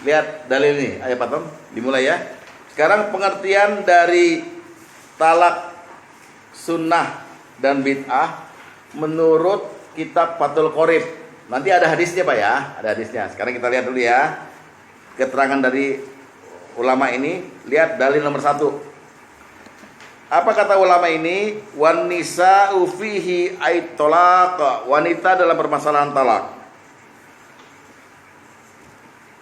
Lihat dalil ini. Ayo Pak Tom, dimulai ya. Sekarang pengertian dari talak sunnah dan bid'ah menurut kitab Fathul Qorib. Nanti ada hadisnya Pak ya, ada hadisnya. Sekarang kita lihat dulu ya. Keterangan dari ulama ini. Lihat dalil nomor 1. Apa kata ulama ini? Wan nisa'u fihi ay talaq. Wanita dalam permasalahan talak.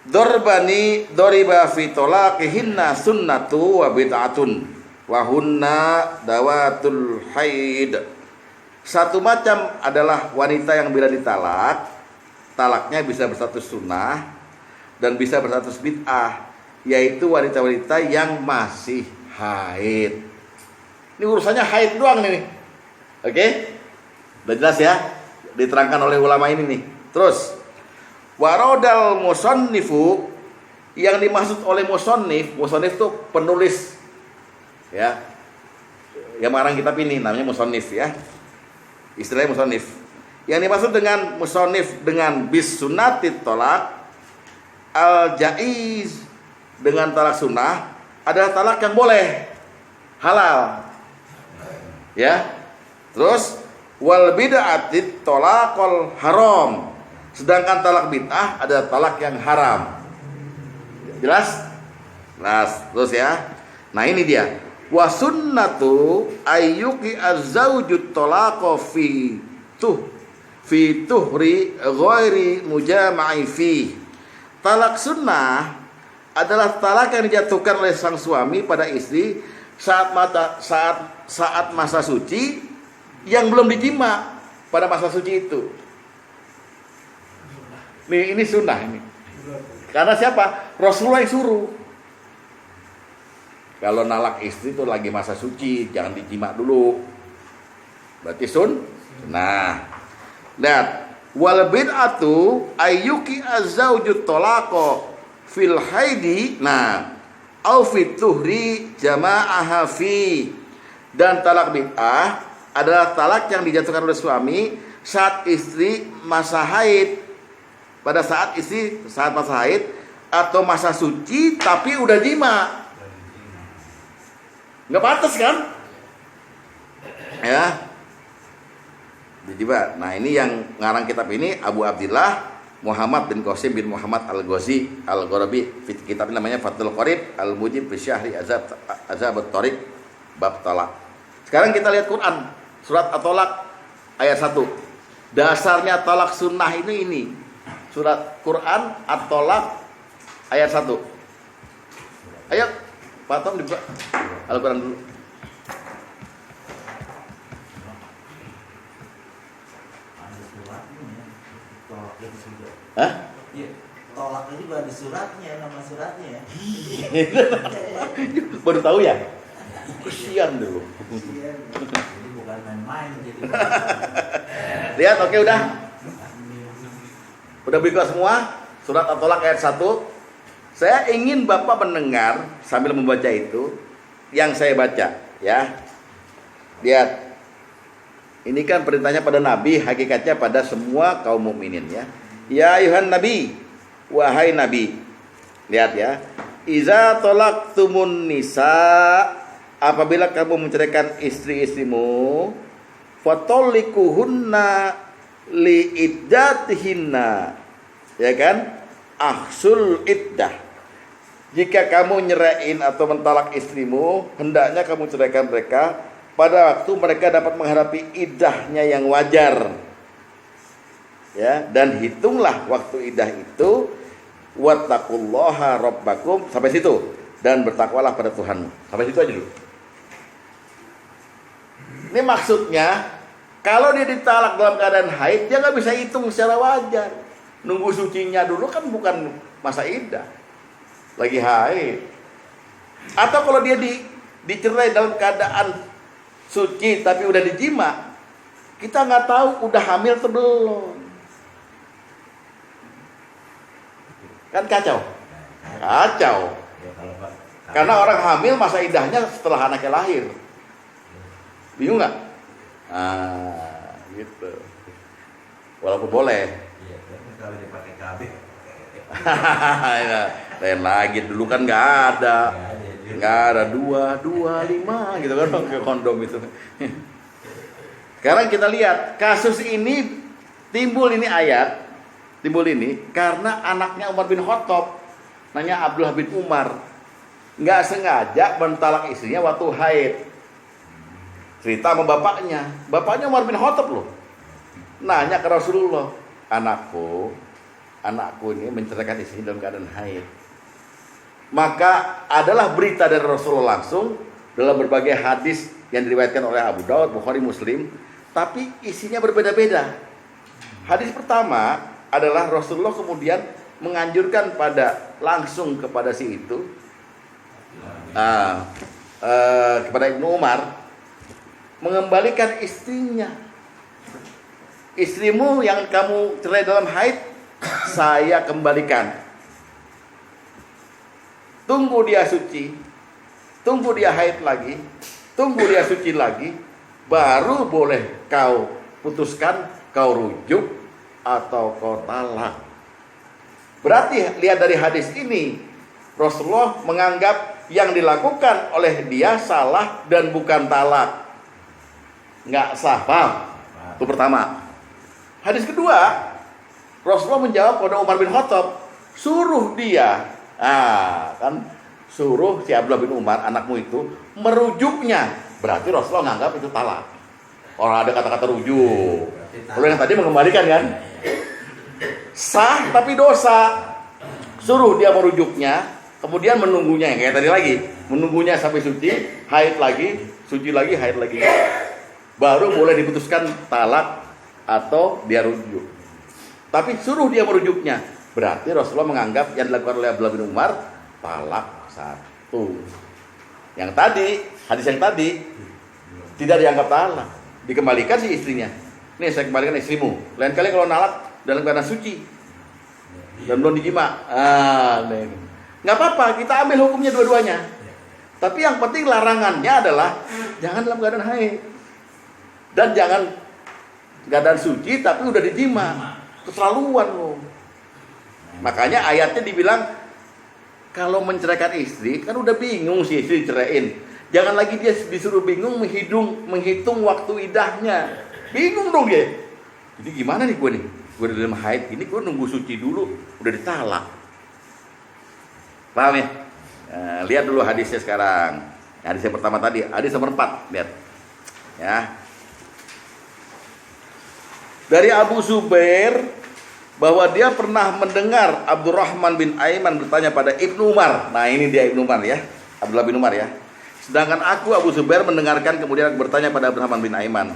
Dorbani doriba fi talaqihinna sunnatu wa bid'atun wa hunna dawatul haid. Satu macam adalah wanita yang bila ditalak, talaknya bisa berstatus sunnah dan bisa berstatus bid'ah, yaitu wanita-wanita yang masih haid. Ini urusannya haid doang nih. Oke? Udah jelas ya? Diterangkan oleh ulama ini nih. Terus warodal musonnifu, yang dimaksud oleh musonnif itu penulis ya. Yang mengarang kitab ini namanya musonnif ya. Istilahnya musonnif. Yang dimaksud dengan musonnif dengan bis sunnatit tolak al jaiz, dengan talak sunnah adalah talak yang boleh, halal. Ya. Terus wal bid'atit talaqul haram. Sedangkan talak bid'ah adalah talak yang haram. Jelas? Jelas. Terus ya. Nah, ini dia. Wa sunnatu ayyuki az-zawju talaqa fi tuh fi tuhri ghairi mujama'i fi. Talak sunnah adalah talak yang dijatuhkan oleh sang suami pada istri saat masa suci yang belum dijima pada masa suci itu. Nih, ini sunnah ini. Karena siapa? Rasulullah yang suruh. Kalau nalak istri itu lagi masa suci, jangan dijima dulu. Berarti sunnah. Dan wal bid'atu ayyuki az-zawju talaqa fil haidi, nah, au fit tuhri jama'aha fi. Dan talak bid'ah adalah talak yang dijatuhkan oleh suami saat istri masa haid. Pada saat istri saat masa haid atau masa suci tapi udah jima. Nggak pantas kan? Ya. Dijima. Nah, ini yang ngarang kitab ini Abu Abdillah Muhammad bin Qasim bin Muhammad Al-Ghazi Al-Gharabi. Kitab namanya Fathul Qarib Al-Mujib fi Syahri Azab at-Tariq bab talak. Sekarang kita lihat Quran, surat At-Talaq ayat 1. Dasarnya talak sunnah ini. Surat Quran At-Talaq ayat 1. Ayo, Pak Tom dibuka Al-Quran dulu. Hah? Iya, tolak itu ada suratnya, nama suratnya. Baru tahu ya? Kesian dulu. Jadi bukan main-main jadi. Lihat, oke udah. Udah buka semua? Surat At-Talaq ayat 1. Saya ingin Bapak mendengar sambil membaca itu yang saya baca, ya. Lihat. Ini kan perintahnya pada Nabi, hakikatnya pada semua kaum mukminin, ya. Ya ayuhan Nabi, wahai Nabi. Lihat ya. Iza talaqtumun nisa, apabila kamu menceraikan istri-istrimu, fatallikuhunna liiddatihinna. Ya kan? Ahsul iddah. Jika kamu nyerain atau mentalak istrimu, hendaknya kamu ceraikan mereka pada waktu mereka dapat menghadapi iddahnya yang wajar. Ya, dan hitunglah waktu iddah itu, wattaqullaha rabbakum, sampai situ, dan bertakwalah pada Tuhanmu. Sampai situ aja dulu. Ini maksudnya kalau dia ditalak dalam keadaan haid, dia nggak bisa hitung secara wajar. Nunggu sucinya dulu kan bukan masa iddah, lagi haid. Atau kalau dia dicerai dalam keadaan suci tapi udah dijima, kita nggak tahu udah hamil atau belum. Kan kacau. Karena orang hamil masa iddahnya setelah anaknya lahir. Bingung nggak? Gitu. Walaupun boleh. Iya, kalau dipakai KB. Lain lagi, dulu kan nggak ada 2, 5 gitu kan ke kondom itu. Sekarang kita lihat kasus ini timbul ini karena anaknya Umar bin Khattab, nanya Abdullah bin Umar, nggak sengaja mentalak istrinya waktu haid. Cerita sama bapaknya Umar bin Khattab loh, nanya ke Rasulullah, anakku ini menceraikan istrinya dalam keadaan haid. Maka adalah berita dari Rasulullah langsung dalam berbagai hadis yang diriwayatkan oleh Abu Daud, Bukhari, Muslim, tapi isinya berbeda-beda. Hadis pertama adalah Rasulullah kemudian menganjurkan langsung kepada si itu, kepada Ibnu Umar, mengembalikan istrinya. Istrimu yang kamu cerai dalam haid, saya kembalikan. Tunggu dia suci, tunggu dia haid lagi, tunggu dia suci lagi, baru boleh kau putuskan, kau rujuk atau kau talak. Berarti lihat dari hadis ini, Rasulullah menganggap yang dilakukan oleh dia salah dan bukan talak. Nggak sah, paham? Itu pertama. Hadis kedua, Rasulullah menjawab pada Umar bin Khattab, suruh dia, suruh si Abdullah bin Umar, anakmu itu, merujuknya. Berarti Rasulullah menganggap itu talak. Orang ada kata-kata rujuk. Kalau yang tadi mengembalikan kan, sah tapi dosa. Suruh dia merujuknya, kemudian menunggunya kayak tadi lagi, menunggunya sampai suci, haid lagi, suci lagi, haid lagi, baru boleh diputuskan talak atau dia rujuk. Tapi suruh dia merujuknya, berarti Rasulullah menganggap yang dilakukan oleh Abdullah bin Umar talak satu. Yang tadi, hadis yang tadi tidak dianggap talak, dikembalikan si istrinya. Nih saya kembalikan istrimu. Lain kali kalau nalak dalam keadaan suci dan belum dijima, nggak apa-apa, kita ambil hukumnya dua-duanya. Tapi yang penting larangannya adalah jangan dalam keadaan haid dan jangan keadaan suci tapi udah dijima, keterlaluan loh. Makanya ayatnya dibilang kalau menceraikan istri kan udah bingung si istri ceraiin, jangan lagi dia disuruh bingung menghitung waktu idahnya, bingung dong dia. Jadi gimana nih gue udah dalam haid ini, gue nunggu suci dulu, udah ditalak. Paham ya? Nah, lihat dulu hadisnya sekarang. Hadis yang pertama tadi, hadis nomor 4, lihat. Ya. Dari Abu Zubair bahwa dia pernah mendengar Abdurrahman bin Aiman bertanya pada Ibnu Umar. Nah, ini dia Ibnu Umar ya, Abdullah bin Umar ya. Sedangkan aku Abu Zubair mendengarkan kemudian bertanya pada Abdurrahman bin Aiman,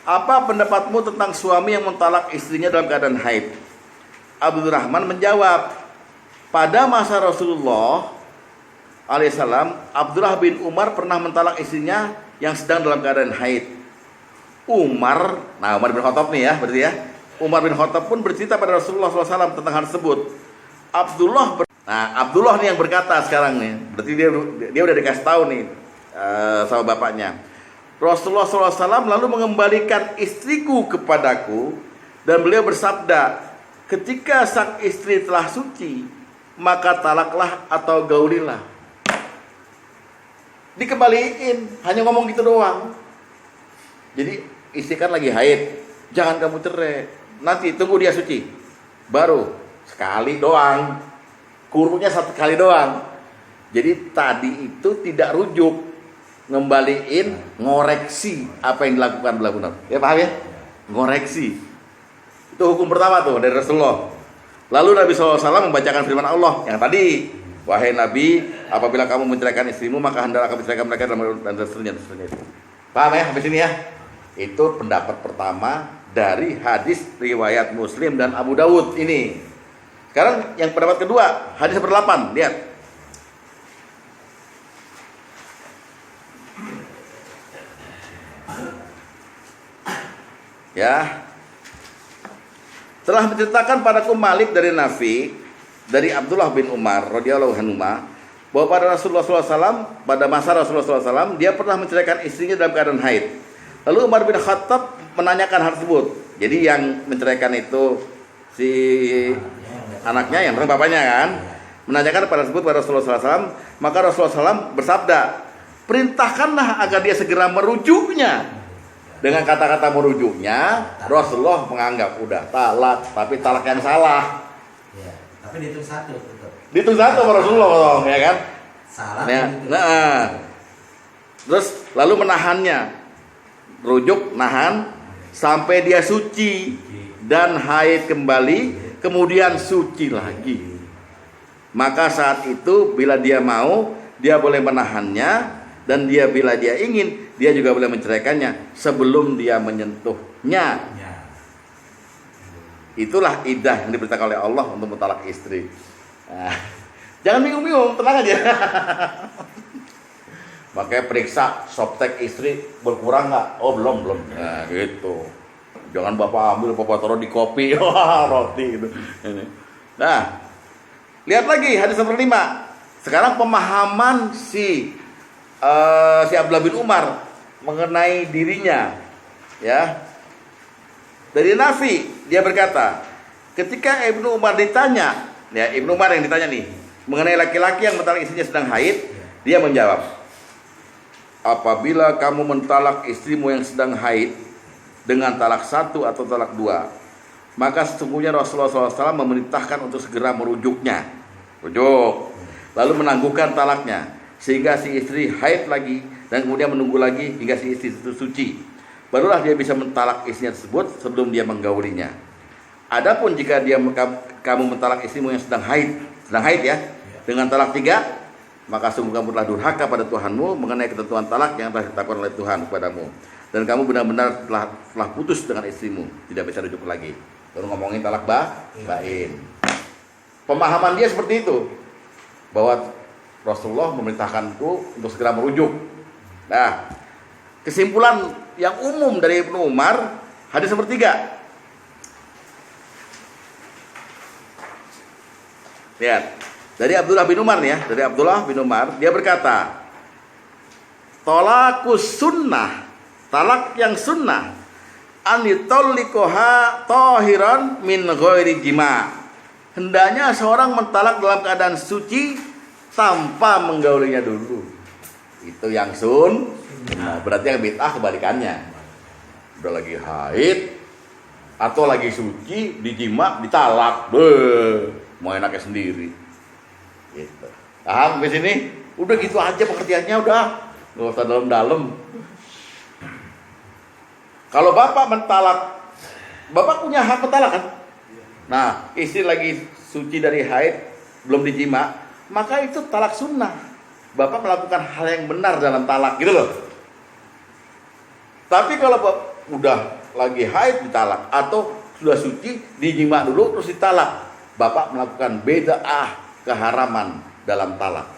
apa pendapatmu tentang suami yang mentalak istrinya dalam keadaan haid? Abdurrahman menjawab, pada masa Rasulullah alaihissalam, Abdullah bin Umar pernah mentalak istrinya yang sedang dalam keadaan haid. Umar bin Khattab nih ya, berarti ya. Umar bin Khattab pun bercerita pada Rasulullah SAW tentang hal tersebut. Abdullah nih yang berkata sekarang nih, berarti dia udah dikasih tahu nih sama bapaknya. Rasulullah SAW lalu mengembalikan istriku kepadaku dan beliau bersabda, ketika sang istri telah suci, maka talaklah atau gaulilah. Dikembaliin, hanya ngomong gitu doang. Jadi istri kan lagi haid, jangan kamu cerai, nanti tunggu dia suci, baru sekali doang, kurungnya 1 kali doang. Jadi tadi itu tidak rujuk, ngembaliin, ngoreksi apa yang dilakukan benar. Ya paham ya? Ngoreksi. Itu hukum pertama tuh dari Rasulullah. Lalu Nabi SAW membacakan firman Allah yang tadi, wahai Nabi, apabila kamu menceraikan istrimu maka hendaklah kamu ceraikan mereka dan seterusnya itu. Paham ya sampai sini ya? Itu pendapat pertama dari hadis riwayat Muslim dan Abu Dawud ini. Sekarang yang pendapat kedua, hadis nomor 8, lihat. Ya, telah menceritakan padaku Malik dari Nafi dari Abdullah bin Umar radhiyallahu anhu bahwa pada Rasulullah SAW, pada masa Rasulullah SAW, dia pernah menceraikan istrinya dalam keadaan haid. Lalu Umar bin Khattab menanyakan hal tersebut. Jadi yang menceraikan itu si anaknya, yang bapaknya kan, menanyakan pada tersebut pada Rasulullah SAW. Maka Rasulullah SAW bersabda, perintahkanlah agar dia segera merujuknya. Dengan kata-kata merujuknya, Rasulullah menganggap udah talak, tapi talak yang salah. Ya, tapi dihitung satu tetap. Dihitung satu sama Rasulullah, ya kan? Salah. Terus lalu menahannya, rujuk, nahan sampai dia suci dan haid kembali, kemudian suci lagi. Maka saat itu bila dia mau, dia boleh menahannya, dan bila dia ingin, dia juga boleh menceraikannya sebelum dia menyentuhnya. Ya. Itulah iddah yang diberitakan oleh Allah untuk mentalak istri. Nah, jangan bingung-bingung, tenang aja. Makanya periksa softtek istri berkurang nggak? Oh belum. Nah gitu. Jangan bapak ambil, bapak taruh di kopi, roti gitu. Nah, lihat lagi hadis nomor 5. Sekarang pemahaman si Abdullah bin Umar mengenai dirinya, ya. Dari Nafi dia berkata, ketika Ibnu Umar ditanya, ya Ibnu Umar yang ditanya nih mengenai laki-laki yang mentalak istrinya sedang haid, dia menjawab, apabila kamu mentalak istrimu yang sedang haid dengan talak 1 atau talak 2, maka sesungguhnya Rasulullah SAW memerintahkan untuk segera merujuknya, lalu menangguhkan talaknya, sehingga si istri haid lagi dan kemudian menunggu lagi hingga si istri itu suci. barulah dia bisa mentalak istrinya tersebut sebelum dia menggaulinya. Adapun jika kamu mentalak istrimu yang sedang haid ya, dengan talak 3, maka sungguh kamu telah durhaka pada Tuhanmu mengenai ketentuan talak yang telah ditetapkan oleh Tuhan kepadamu. Dan kamu benar-benar telah putus dengan istrimu, tidak bisa rujuk lagi. Baru ngomongin talak bain. Pemahaman dia seperti itu, bahwa Rasulullah memerintahkanku untuk segera merujuk. Nah, kesimpulan yang umum dari Ibnu Umar, hadis nomor 3. Lihat, dari Abdullah bin Umar nih ya, dari Abdullah bin Umar, dia berkata, "Tolakus sunnah, talak yang sunnah, anitolikoha tohiron min ghairi jima." Hendaknya seorang mentalak dalam keadaan suci tanpa menggaulinya dulu. Itu yang sunnah. Berarti yang bid'ah kebalikannya. Udah lagi haid atau lagi suci, dijima, ditalak. Mau enaknya sendiri. Gitu. Paham ke sini? Udah gitu aja pengertiannya, udah. Nggak usah dalam-dalam. Kalau bapak mentalak, bapak punya hak mentalak kan? Nah, istri lagi suci dari haid, belum dijima, maka itu talak sunnah. Bapak melakukan hal yang benar dalam talak, gitu loh. Tapi kalau bapak udah lagi haid ditalak, atau sudah suci dijima dulu terus ditalak, bapak melakukan bid'ah, keharaman dalam talak.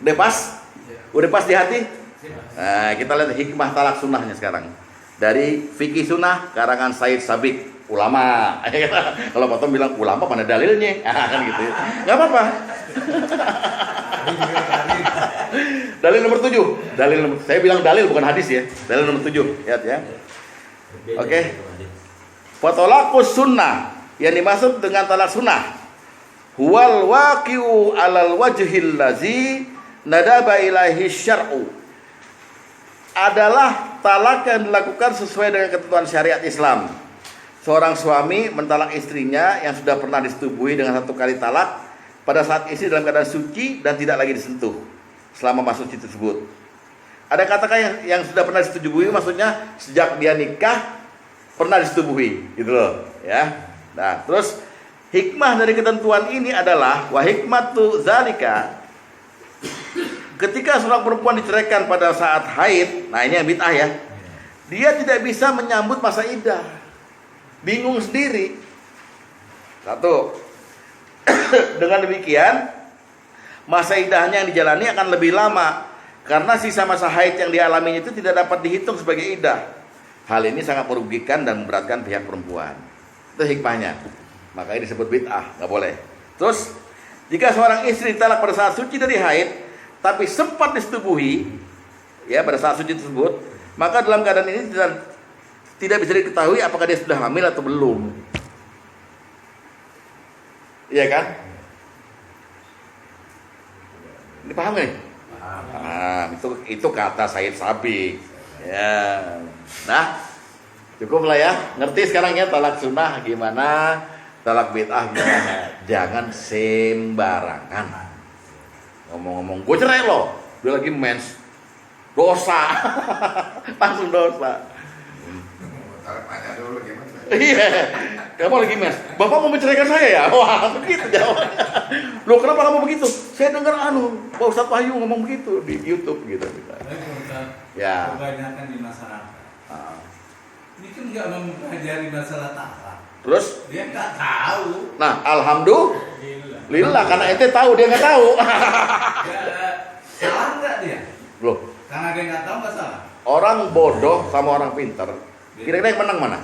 Udah pas? Udah pas di hati? Nah, kita lihat hikmah talak sunnahnya sekarang. Dari Fikih Sunnah karangan Said Sabiq, ulama. Kalau potong bilang ulama mana dalilnya? Kan gitu. Enggak apa-apa. Dalil nomor 7. Saya bilang dalil bukan hadis ya. Dalil nomor 7. Lihat ya. Oke. Fatolakus sunnah, yang dimaksud dengan talak sunnah, huwal waqi'u alal wajhil lazi nadaba ilaihi syar'u, adalah talak yang dilakukan sesuai dengan ketentuan syariat Islam. Seorang suami mentalak istrinya yang sudah pernah disetubuhi dengan 1 kali talak pada saat istri dalam keadaan suci dan tidak lagi disentuh selama masa suci tersebut. Ada katakan yang sudah pernah disetubuhi, maksudnya sejak dia nikah pernah disetubuhi, gitu loh, ya. Nah, terus hikmah dari ketentuan ini adalah wa hikmatu zalika, ketika seorang perempuan diceraikan pada saat haid, nah ini yang bid'ah ya, dia tidak bisa menyambut masa iddah, bingung sendiri. Satu, dengan demikian masa iddahnya yang dijalani akan lebih lama, karena sisa masa haid yang dialami itu tidak dapat dihitung sebagai iddah. Hal ini sangat merugikan dan memberatkan pihak perempuan. Itu hikmahnya. Makanya disebut bid'ah, nggak boleh. Terus, jika seorang istri ditalak pada saat suci dari haid, tapi sempat disetubuhi, ya pada saat suci tersebut, maka dalam keadaan ini tidak bisa diketahui apakah dia sudah hamil atau belum. Iya kan? Ini paham nggak nih? Paham. Itu kata Said Sabiq. Ya. Nah, cukup lah ya. Ngerti sekarang ya talak sunnah gimana, talak bid'ah gimana. Jangan sembarangan ngomong-ngomong gue cerai loh, dia lagi mens, dosa. Langsung dosa. Tanya dulu gimana? Iya, kamu lagi mens, bapak mau menceraikan saya ya? Wah, begitu jawabannya. Loh, kenapa kamu begitu? Saya dengar Pak Ustadz Wahyu ngomong begitu di YouTube gitu. Ya. Kebanyakan di masyarakat. Ini kan nggak mempelajari masalah talak. Terus? Dia nggak tahu. Nah, alhamdulillah karena ente tahu dia nggak tahu. Ya, salah nggak dia? Loh, Karena dia nggak tahu nggak salah. orang bodoh sama orang pinter, kira-kira yang menang mana?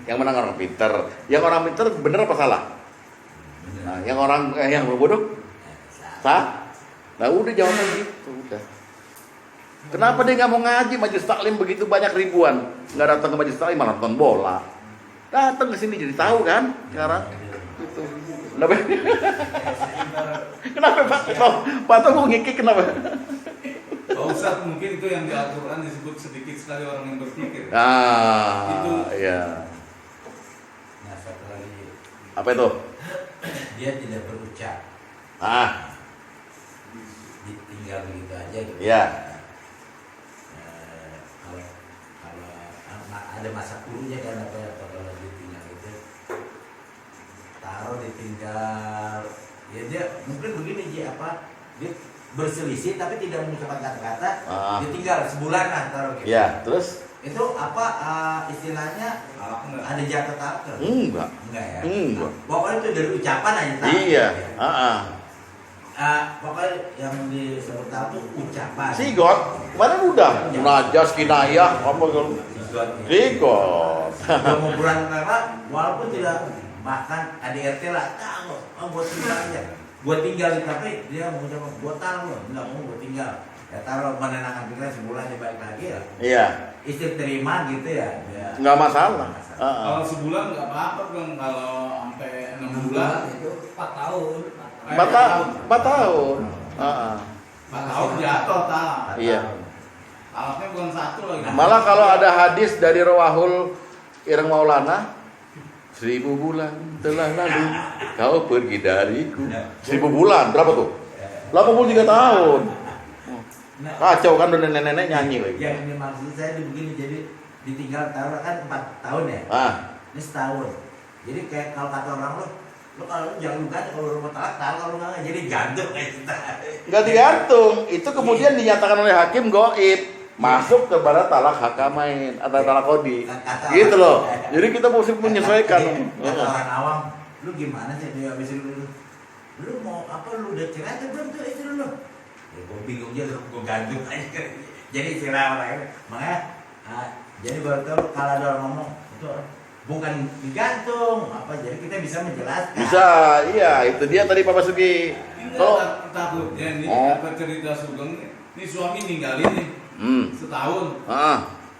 Yang menang orang pinter. Yang orang pinter bener apa salah? Nah, yang bodoh sah? Nah, udah jawabnya gitu, udah. Kenapa dia nggak mau ngaji majelis taklim begitu banyak ribuan? Nggak datang ke majelis taklim malah nonton bola. Datang ke sini jadi tahu kan sekarang. Gitu. Kenapa? Kenapa Pak Togo ngikik kenapa? Pak Ustadz mungkin itu yang di Al-Quran disebut sedikit sekali orang yang berpikir. Itu iya. Nah, satu lagi, Apa itu? dia tidak berucap. ditinggal begitu aja gitu. Iya. Kalau ada masa kurunya kan apa kalau ditinggal itu taruh ditinggal ya dia mungkin begini dia berselisih tapi tidak mengucapkan kata-kata ditinggal sebulan lah taruh gitu. Iya, terus Itu apa istilahnya ada jatuh talak? enggak. Enggak ya. Enggak. Pokoknya itu dari ucapan aja talak. Iya, Pokoknya yang disebut talak itu ucapan. sigot. Kemarin udah najas kinayah apa kalau sigot. Udah mau bulan apa? Walaupun tidak bahkan ADRT lah tahu, buat tinggal aja. Buat tinggal tapi dia mau coba buat taruh, enggak mau buat tinggal. Ya taruh menenangkan pikiran sebulan dia balik lagi ya. Iya. Istri terima gitu ya. Enggak masalah. Kalau sebulan nggak apa-apa kan, kalau sampai 6 bulan itu 4 tahun. 4 tahun. 4 tahun jatuh talak. Iya. Talaknya bukan satu lagi. Malah kalau ada hadis dari Rawahul Ireng Maulana, 1000 bulan telah lalu kau pergi dariku. 1000 bulan berapa tuh? 83 tahun. Kacau kan, udah nenek-nenek nyanyi lagi. Yang dimaksud saya begini, jadi ditinggal taruh kan 4 tahun ya. Ini setahun. Jadi kayak kalau kata orang lo kalau jangan lupa kalau lu mau talak kalau nggak jadi gantung kayak kita. Nggak digantung, itu kemudian dinyatakan oleh hakim gaib, masuk ke barat talak hakamain atau talak kodi. Gitu loh. Jadi kita mesti menyesuaikan. Kata orang awam, lu gimana sih dia habis lu mau apa, lu udah cerai atau belum tuh istri lu? Ya, gue bingung aja, gue gantung aja. Jadi istirahat orang makanya jadi baru tahu kalau ada orang ngomong itu bukan digantung apa, jadi kita bisa menjelaskan. Bisa, iya itu dia tadi Pak Basuki. Kalau takutnya nih apa cerita Sugeng nih suami ninggalin nih setahun.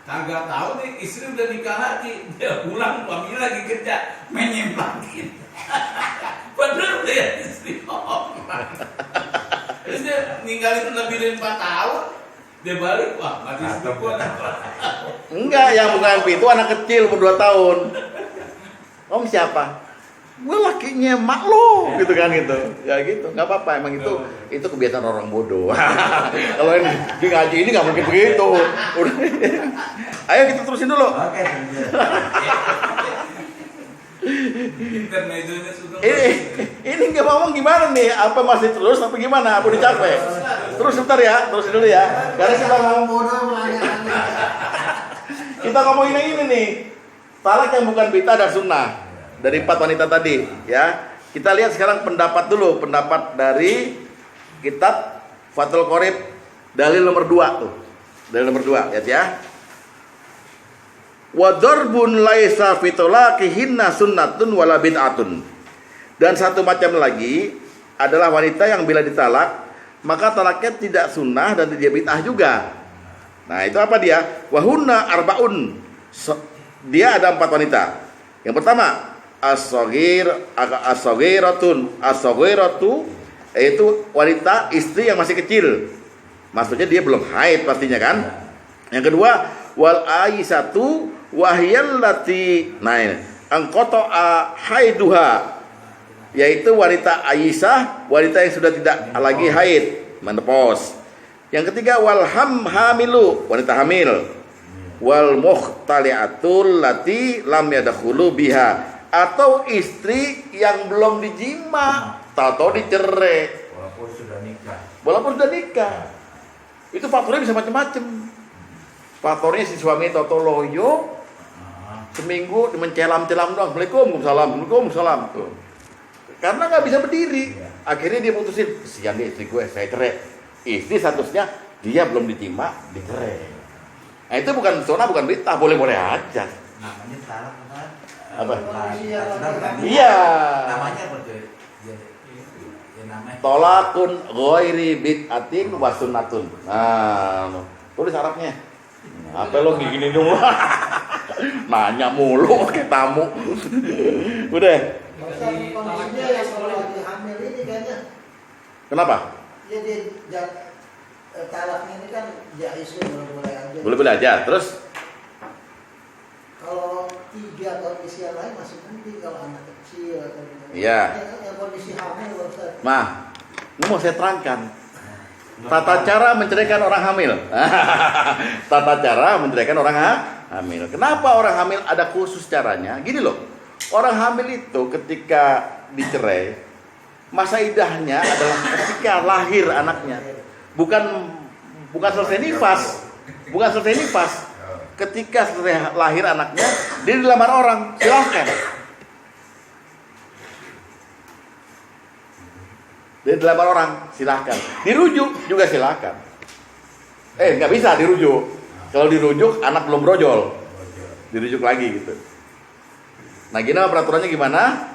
Kagak tahu nih istri udah nikah lagi, dia pulang suaminya lagi kerja menyemplangin. Bener deh istri orang. Terus dia ninggalin lebih dari 4 tahun, dia balik, wah mati istri gua. Enggak, yang bukan itu anak kecil umur 2 tahun. Om siapa? Gue lakinya mak lo, gitu kan gitu. Ya gitu, nggak apa-apa. Emang itu kebiasaan orang bodoh. Kalau yang di ngaji ini nggak mungkin begitu. Udah. Ayo kita terusin dulu. Oke. Intermezzonya Sugeng. Ini nggak ngomong gimana nih? Apa masih terus? Apa gimana? Apa udah capek? Terus sebentar ya, terusin dulu ya. Karena kita kita ngomongin yang ini nih, talak yang bukan bid'ah dan sunnah dari 4 wanita tadi, ya. Kita lihat sekarang pendapat dulu, pendapat dari kitab Fathul Qorib dalil nomor 2 tuh. Dalil nomor 2, lihat ya. Wa darbun laisa fi talaqihinna sunnatun wala bid'atun. Dan satu macam lagi adalah wanita yang bila ditalak maka talaknya tidak sunnah dan tidak bid'ah juga. Nah, itu apa dia? Wahunna arbaun. Dia ada 4 wanita. Yang pertama, as-saghiratu yaitu wanita istri yang masih kecil. Maksudnya dia belum haid pastinya kan? Yang kedua, wal aisatu wahyallati angqata haiduha, yaitu wanita Aisyah, wanita yang sudah tidak lagi haid, menopause. Yang ketiga, wal hamilu, wanita hamil. Wal mukhtali'atul lati lam yadkhulu biha, atau istri yang belum dijima, tahu dicerai walaupun sudah nikah. Itu faktornya bisa macam-macam. Faktornya si suami toto loyo, seminggu mencelam-celam doang, Waalaikumsalam tuh. Karena nggak bisa berdiri, akhirnya dia putusin, kesian deh istri gue, saya cerai. Istri statusnya dia belum diterima, dicerai. Nah itu bukan sunnah, bukan bid'ah, boleh-boleh aja. Namanya talak Apa? Iya. Namanya apa tuh? Ya namanya. Tolakun ghairi bid'atin wa sunnatun. Nah, tulis Arabnya. Apa lo gini dulu? Nanya mulu kayak tamu. Udah. Kondisinya yang kalau lagi hamil ini kayaknya. Kenapa? Jadi talaknya ini kan jais boleh-boleh aja. Boleh-boleh aja. Terus kalau 3 kondisi yang lain masih penting, kalau anak kecil atau gitu. Iya. Yang kondisi hamil Ustaz. Nah, ini mau saya terangkan. Tata cara menceraikan orang hamil. Tata cara menceraikan orang hamil. Kenapa orang hamil ada khusus caranya? Gini loh, orang hamil itu ketika dicerai, masa idahnya adalah ketika lahir anaknya, bukan selesai nifas. Ketika selesai lahir anaknya, dia dilamar orang, silahkan. Dia dilamar orang, silahkan. Dirujuk juga silahkan. Nggak bisa dirujuk. Kalau dirujuk, anak belum brojol. Dirujuk lagi gitu. Nah, gimana peraturannya gimana?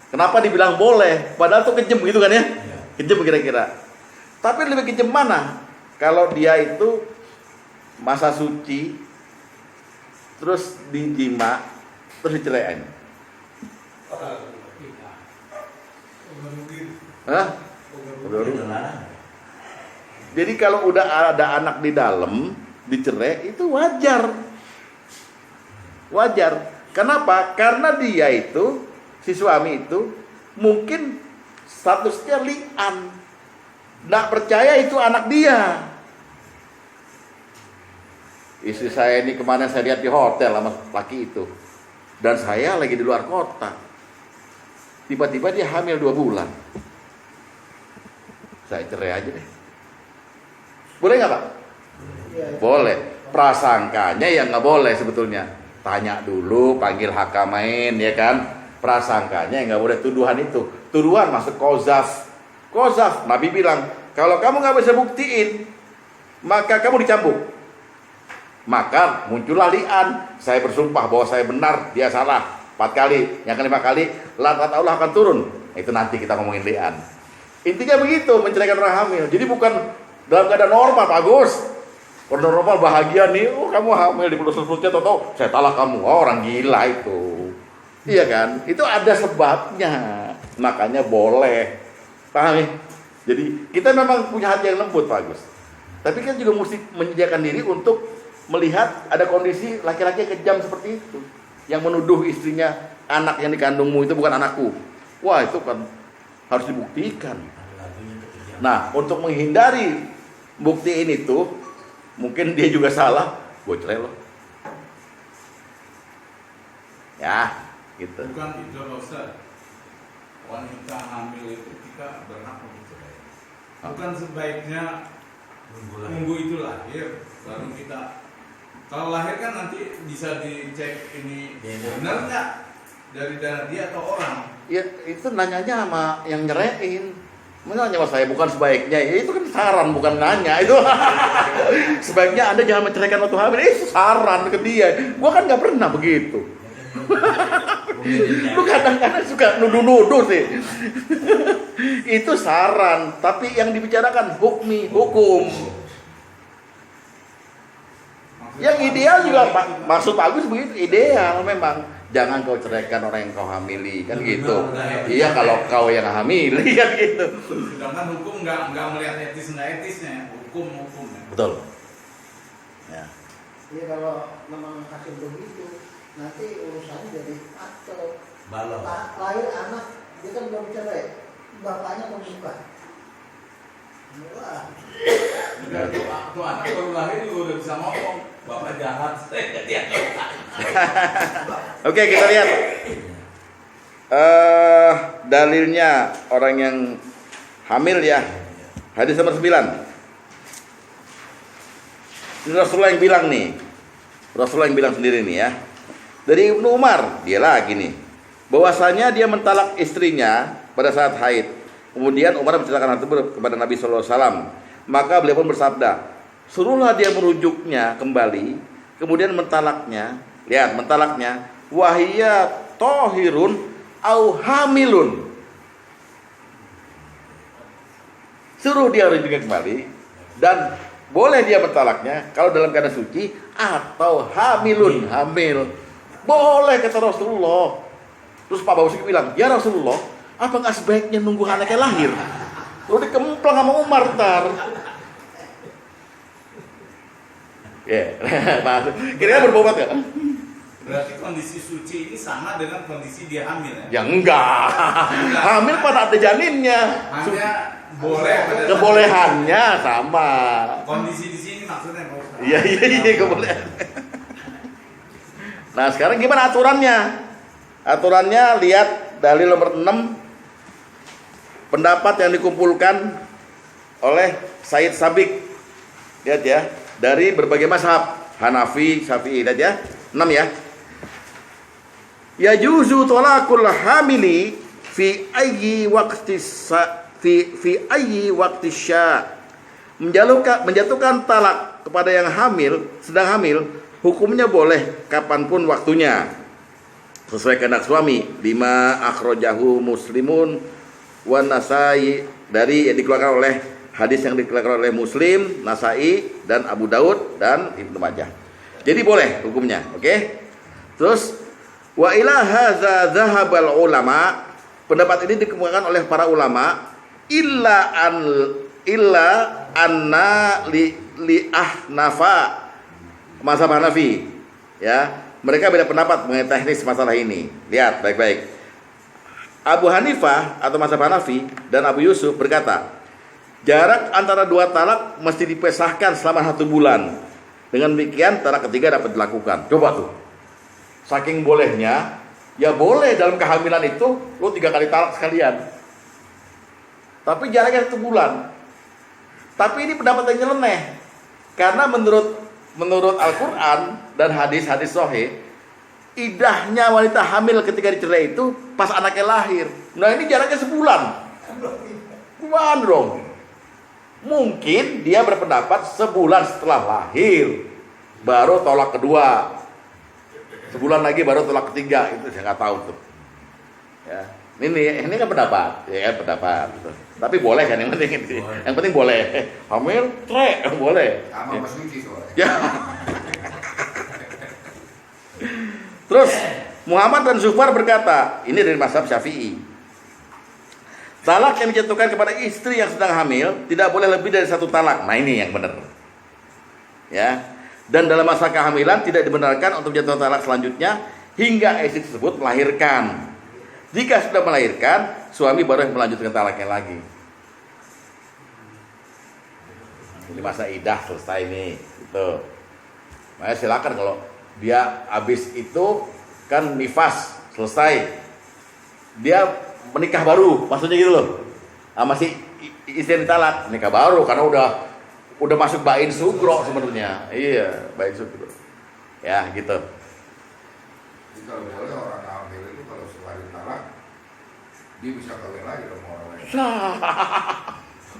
Kenapa dibilang boleh? Padahal tuh kejem gitu kan ya? Kejem kira-kira. Tapi lebih kejem mana? Kalau dia itu masa suci, terus dijima, terus diceraiin. Hah? Jadi kalau udah ada anak di dalam dicerai itu wajar. Kenapa? Karena dia itu, si suami itu mungkin statusnya li'an, nggak percaya itu anak dia. Istri saya ini kemarin saya lihat di hotel sama laki itu, dan saya lagi di luar kota. Tiba-tiba dia hamil 2 bulan. Saya cerai aja deh. Boleh nggak Pak? Boleh. Prasangkanya yang nggak boleh sebetulnya. Tanya dulu, panggil hakamain ya kan. Prasangkanya yang nggak boleh, tuduhan itu. Tuduhan masuk qazaf. Nabi bilang, kalau kamu nggak bisa buktiin, maka kamu dicambuk. Maka muncullah li'an. Saya bersumpah bahwa saya benar, dia salah 4 kali. Yang ke-5 kali, laknat Allah akan turun. Itu nanti kita ngomongin li'an. Intinya begitu, menceraikan orang hamil. Jadi bukan dalam keadaan normal, Pak Gus. Kalau normal bahagia nih, kamu hamil di pelus-pelusnya, tau saya talak kamu. Orang gila itu. Iya kan? Itu ada sebabnya. Makanya boleh. Paham ya? Jadi kita memang punya hati yang lembut, Pak Gus. Tapi kan juga mesti menyediakan diri untuk melihat ada kondisi laki-laki yang kejam seperti itu, yang menuduh istrinya, anak yang dikandungmu itu bukan anakku. Wah, itu kan harus dibuktikan. Nah, untuk menghindari buktiin itu, mungkin dia juga salah, gue cerai lo. Ya, gitu. Bukan itu Pak Ustaz. Wanita hamil itu kita berhak untuk cerai. Bukan sebaiknya nunggu itu lahir baru kita. Kalau lahir kan nanti bisa dicek ini benar nggak dari darah dia atau orang. Ya itu nanyanya sama yang nyerain. Menanya sama saya, bukan sebaiknya. Ya itu kan saran, bukan nanya. Itu sebaiknya Anda jangan menceraikan waktu hamil. Itu saran ke dia. Gua kan nggak pernah begitu. Lu kadang-kadang suka nuduh-nuduh sih. Itu saran, tapi yang dibicarakan hukum. Yang ideal juga maksud bagus begitu, ideal memang. Jangan kau ceraikan orang yang kau hamili, kan gitu. Iya, kalau kau yang hamili kan gitu. Sedangkan hukum nggak melihat etis nggak etisnya, hukum. Betul. Ya. Iya, kalau memang hasil begitu, nanti urusannya jadi atau lahir anak dia kan belum cerai, bapaknya membuka. Wah. Tuh anak baru lahir juga udah bisa ngomong, bapak jahat. Oke, kita lihat dalilnya orang yang hamil ya. Hadis nomor 9. Ini Rasulullah yang bilang nih. Rasulullah yang bilang sendiri nih ya. Dari Ibnu Umar, dia lagi nih. Bahwasanya dia mentalak istrinya pada saat haid. Kemudian Umar menceritakan hal tersebut kepada Nabi SAW. Maka beliau pun bersabda, suruhlah dia merujuknya kembali, kemudian mentalaknya. Lihat, mentalaknya. Wahiyya tohirun au hamilun. Suruh dia merujuknya kembali, dan boleh dia mentalaknya kalau dalam keadaan suci atau hamilun, hamil. Boleh, kata Rasulullah. Terus Pak Bawusik bilang, ya Rasulullah, apa nggak sebaiknya nunggu anaknya lahir? Lu dikemplang sama Umar ntar. Ya, kira-kira berbobot nggak? Berarti kondisi suci ini sama dengan kondisi dia hamil ya? Ya enggak. Hamil pada ada janinnya. Hanya boleh pada Kebolehannya sama. kondisi di sini maksudnya Pak Ustaz. Iya kebolehan. Nah, sekarang gimana aturannya? Aturannya lihat dalil nomor 6, pendapat yang dikumpulkan oleh Said Sabiq. Lihat ya, dari berbagai mazhab, Hanafi, Syafi'i, lihat ya. 6 ya. Yajuzu talaqul hamili fi ayyi waqti fi ayyi waqti sya. Menjatuhkan talak kepada yang hamil, sedang hamil, hukumnya boleh kapanpun waktunya, sesuai kehendak suami. 5 akhrajahu Muslimun wa Nasai, dari yang dikeluarkan oleh hadis yang dikeluarkan oleh Muslim, Nasai dan Abu Daud dan Ibnu Majah. Jadi boleh hukumnya, oke? Terus wa ila hadza dzahabal ulama, pendapat ini dikemukakan oleh para ulama, illa anna li ahnafa, mazhab Hanafi ya, mereka beda pendapat mengenai teknis masalah ini. Lihat baik-baik. Abu Hanifah atau mazhab Hanafi dan Abu Yusuf berkata, jarak antara 2 talak mesti dipisahkan selama 1 bulan. Dengan demikian talak ketiga dapat dilakukan. Coba tuh, saking bolehnya, ya boleh dalam kehamilan itu lo 3 kali talak sekalian, tapi jaraknya 1 bulan. Tapi ini pendapat yang nyeleneh, karena menurut Al-Quran dan hadis-hadis sahih, idahnya wanita hamil ketika dicerai itu pas anaknya lahir. Nah ini jaraknya sebulan. Gimana dong? Mungkin dia berpendapat sebulan setelah lahir baru tolak kedua, sebulan lagi baru tolak ketiga. Itu saya nggak tahu tuh ya. Ini kan pendapat, ya kan, pendapat gitu. Tapi boleh kan, yang penting ini. Yang penting boleh. Hamil, cerai, boleh. Sama Mas Suci soalnya. Ya. Terus Muhammad dan Zufar berkata, ini dari mazhab Syafi'i, talak yang dijatuhkan kepada istri yang sedang hamil tidak boleh lebih dari 1 talak. Nah ini yang benar ya. Dan dalam masa kehamilan tidak dibenarkan untuk jatuh talak selanjutnya hingga istri tersebut melahirkan. Jika sudah melahirkan, suami baru melanjutkan talaknya lagi. Ini masa idah selesai nih gitu. Makanya silakan kalau dia habis itu kan nifas selesai, dia menikah baru, maksudnya gitu loh. Masih istri ditalak, nikah baru karena udah masuk bain sugro sebenarnya. Iya, bain sugro. Ya, gitu. Jadi kalau boleh orang hamil itu kalau setelah ditalak, dia bisa kawin lagi sama orang lain.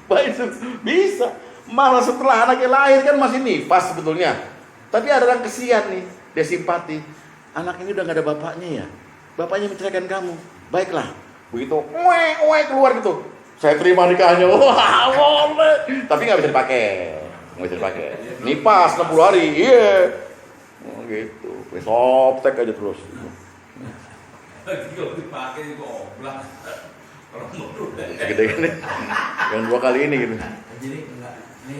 Bain sugro bisa. Malah setelah anaknya lahir kan masih nifas sebetulnya. Tapi ada orang kesian nih, dia simpati. Anak ini udah gak ada bapaknya ya. Bapaknya menceraikan kamu. Baiklah. Begitu, keluar gitu. Saya terima nikahnya. Wah, boleh. Tapi nggak bisa dipakai. Nggak bisa dipakai. Nifas 60 hari. Iya. Oh, gitu. Besok tek aja terus. Lagi kalau dipakai goblok. Orang bodoh. Gede-gede. Yang 2 kali ini gitu. Jadi enggak, ini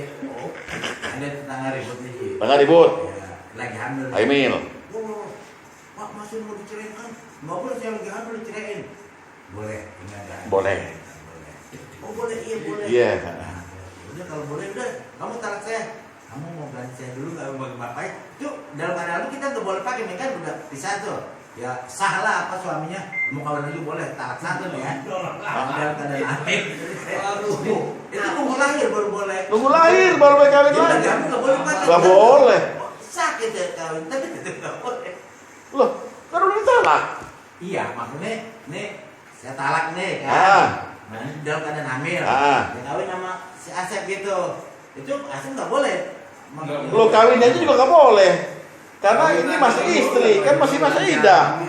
ada tetangga ribut nih. Tengah ribut. Ya, lagi hamil. Hamil. Oh, Pak masih mau diceraikan? Nggak boleh, saya lagi hamil dicerain. Boleh, enggak? Boleh. Oh boleh, iya boleh. Iya. Nah, udah kalau boleh udah, kamu talak saya. Kamu mau ganti saya dulu nggak mau bapaknya? Itu dalam keadaan kita nggak boleh pakai, ini kan udah pisah tuh. Ya sah lah apa suaminya mau kawin lagi boleh, talak 1 nih ya. Kalau dalam keadaan hamil. Aduh, itu nunggu lahir baru boleh. Tunggu lahir baru boleh kawin Dia lagi. kamu nggak boleh pakai. Nggak boleh. Sakit ya kawin, tapi nggak boleh. Loh, kan udah ditalak. Iya, maksudnya nih saya talak nih kan. Nah, ini dalam keadaan hamil. Dia kawin sama si Asep gitu. Itu Asep nggak boleh. Lo kawin aja juga nggak boleh. Karena ini masih istri, kan masih masa idah.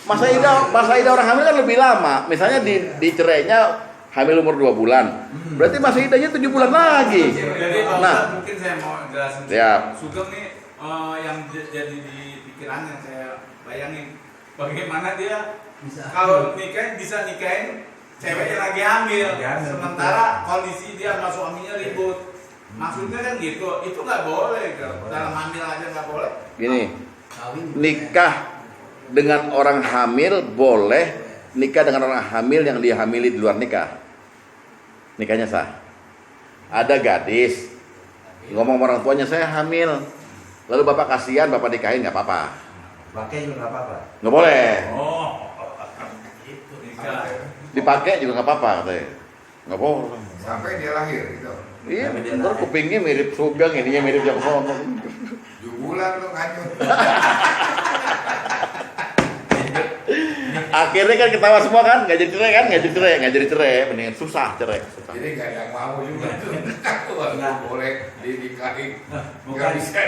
Masa idah orang hamil kan lebih lama. Misalnya dicerainya hamil umur 2 bulan. Berarti masa idahnya 7 bulan lagi. Jadi Nah, mungkin saya mau jelasin. Siap. Sugeng nih yang jadi di pikiran yang saya bayangin, bagaimana dia kalau nikahin bisa nikahin cewek yang lagi hamil, sementara kondisi dia sama suaminya ribut. Maksudnya kan gitu, itu nggak boleh, dalam hamil aja nggak boleh. Gini, nikah dengan orang hamil boleh, nikah dengan orang hamil yang dihamili di luar nikah, nikahnya sah. Ada gadis ngomong sama orang tuanya, saya hamil, lalu bapak kasihan, bapak nikahin, nggak apa-apa. Pakai juga nggak apa-apa. Nggak boleh. Oh, itu nikah. Dipakai juga nggak apa-apa katanya. Nggak boleh. Sampai dia lahir gitu. Iya, ntar kupingnya mirip Sugeng, ininya mirip yang sono. 7 bulan lu nganyut. Akhirnya kan ketawa semua kan, nggak jadi cerai kan, nggak jadi cerai, mendingan susah cerai. Susah. Jadi nggak ada yang mau juga tuh. Nggak boleh dinikahin. Bukan. Nggak bisa.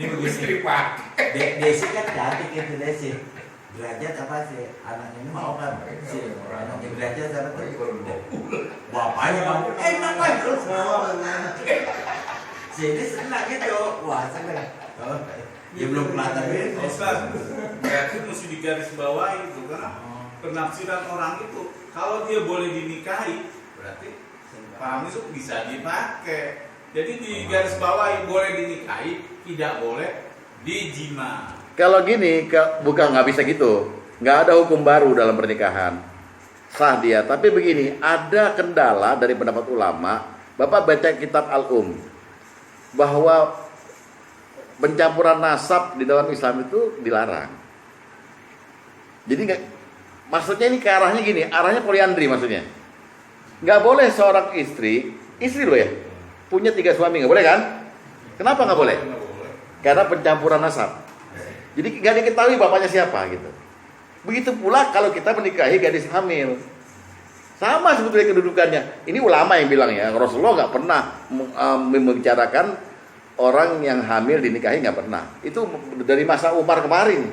Ini begini. Dipakai. Desi kan cantik itu Desi. Derajat apa sih? Anaknya ini mau kan? Si anaknya derajat apa tuh? Bapaknya mau. Enak lah terus. Sini senang gitu. Wah senang. Oh, dia belum kelihatan ini. Ustaz, berarti mesti digarisbawahi itu karena penafsiran orang itu. Kalau dia boleh dinikahi, berarti paham itu bisa dipakai. Jadi digarisbawahi boleh dinikahi, tidak boleh dijima. Kalau gini, bukan nggak bisa gitu. Nggak ada hukum baru dalam pernikahan. Sah dia. Tapi begini, ada kendala dari pendapat ulama. Bapak baca kitab Al-Um bahwa pencampuran nasab di dalam Islam itu dilarang. Jadi nggak, maksudnya ini ke arahnya gini, arahnya poliandri maksudnya. Nggak boleh seorang istri loh ya, punya 3 suami, nggak boleh kan? Kenapa nggak boleh? Karena pencampuran nasab. Jadi nggak diketahui bapaknya siapa gitu. Begitu pula kalau kita menikahi gadis hamil, sama sebetulnya kedudukannya. Ini ulama yang bilang ya, Rasulullah nggak pernah membicarakan orang yang hamil dinikahi, nggak pernah. Itu dari masa Umar kemarin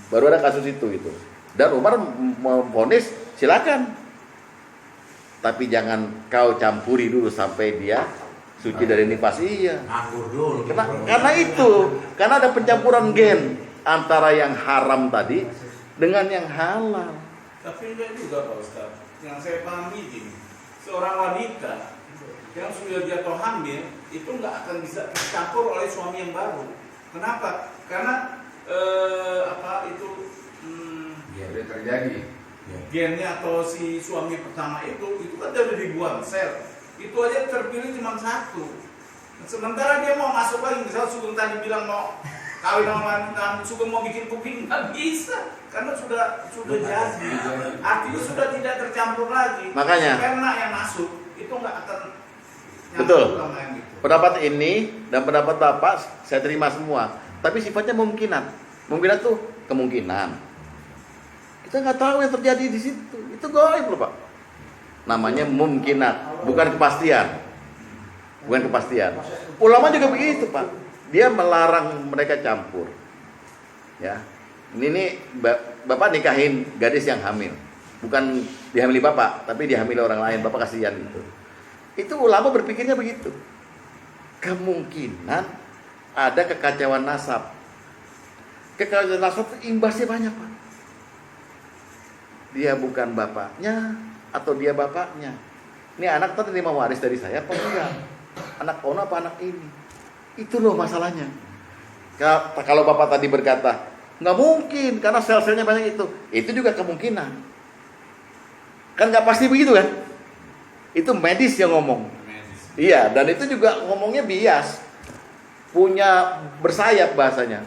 baru ada kasus itu gitu. Dan Umar memvonis silakan, tapi jangan kau campuri dulu sampai dia suci dari nifas. Iya. Anggur dulu. Karena ada pencampuran gen antara yang haram tadi dengan yang halal. Tapi enggak juga Pak Ustaz. Yang saya pahami gini, seorang wanita yang sudah jatuh hamil itu nggak akan bisa tercampur oleh suami yang baru. Kenapa? Karena Ya udah terjadi. gennya atau si suami pertama itu kan dari ribuan sel. Itu aja terpilih cuma 1. Sementara dia mau masuk lagi, misalnya Sugeng tadi bilang mau kawin sama wanita, Sugeng mau bikin kuping, nggak bisa karena sudah jadi. Artinya sudah tidak tercampur lagi. Makanya. Karena yang masuk itu nggak akan. Betul. Gitu. Pendapat ini dan pendapat Bapak saya terima semua. Tapi sifatnya mungkinan. Mungkinan tuh kemungkinan. Kita nggak tahu yang terjadi di situ. Itu gaib loh Pak. Namanya mungkinat, bukan kepastian. Bukan kepastian. Ulama juga begitu Pak. Dia melarang mereka campur. Ya. Ini Bapak nikahin gadis yang hamil. Bukan dihamili Bapak, tapi dihamili orang lain. Bapak kasihan gitu. Itu ulama berpikirnya begitu. Kemungkinan ada kekacauan nasab. Kekacauan nasab itu imbasnya banyak Pak. Dia bukan bapaknya atau dia bapaknya. Ini anak tadi terima waris dari saya apa enggak? Anak ono apa anak ini? Itu loh masalahnya. Kalau bapak tadi berkata nggak mungkin karena sel-selnya banyak itu juga kemungkinan. Kan nggak pasti begitu kan? Itu medis yang ngomong. Iya, dan itu juga ngomongnya bias. Punya bersayap bahasanya.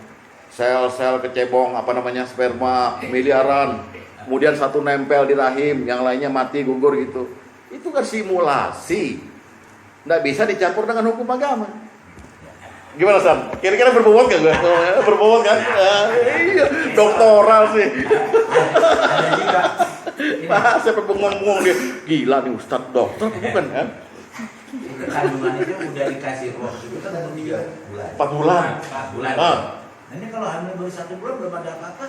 Sel-sel kecebong sperma miliaran. Kemudian satu nempel di rahim, yang lainnya mati gugur gitu. Itu kan simulasi. Nggak bisa dicampur dengan hukum agama. Gimana San? Kira-kira berbobot gak gue? Berbobot kan? Iya, doktoral sih. Ada juga. Pak, siapa bengong-bengong dia? Gila nih Ustadz dokter, bukan kan? Kandungan itu udah dikasih roh itu kan baru 3 bulan. 4 bulan. 4 bulan. Ah. Nah, ini kalau hamil baru 1 bulan belum ada apa-apa.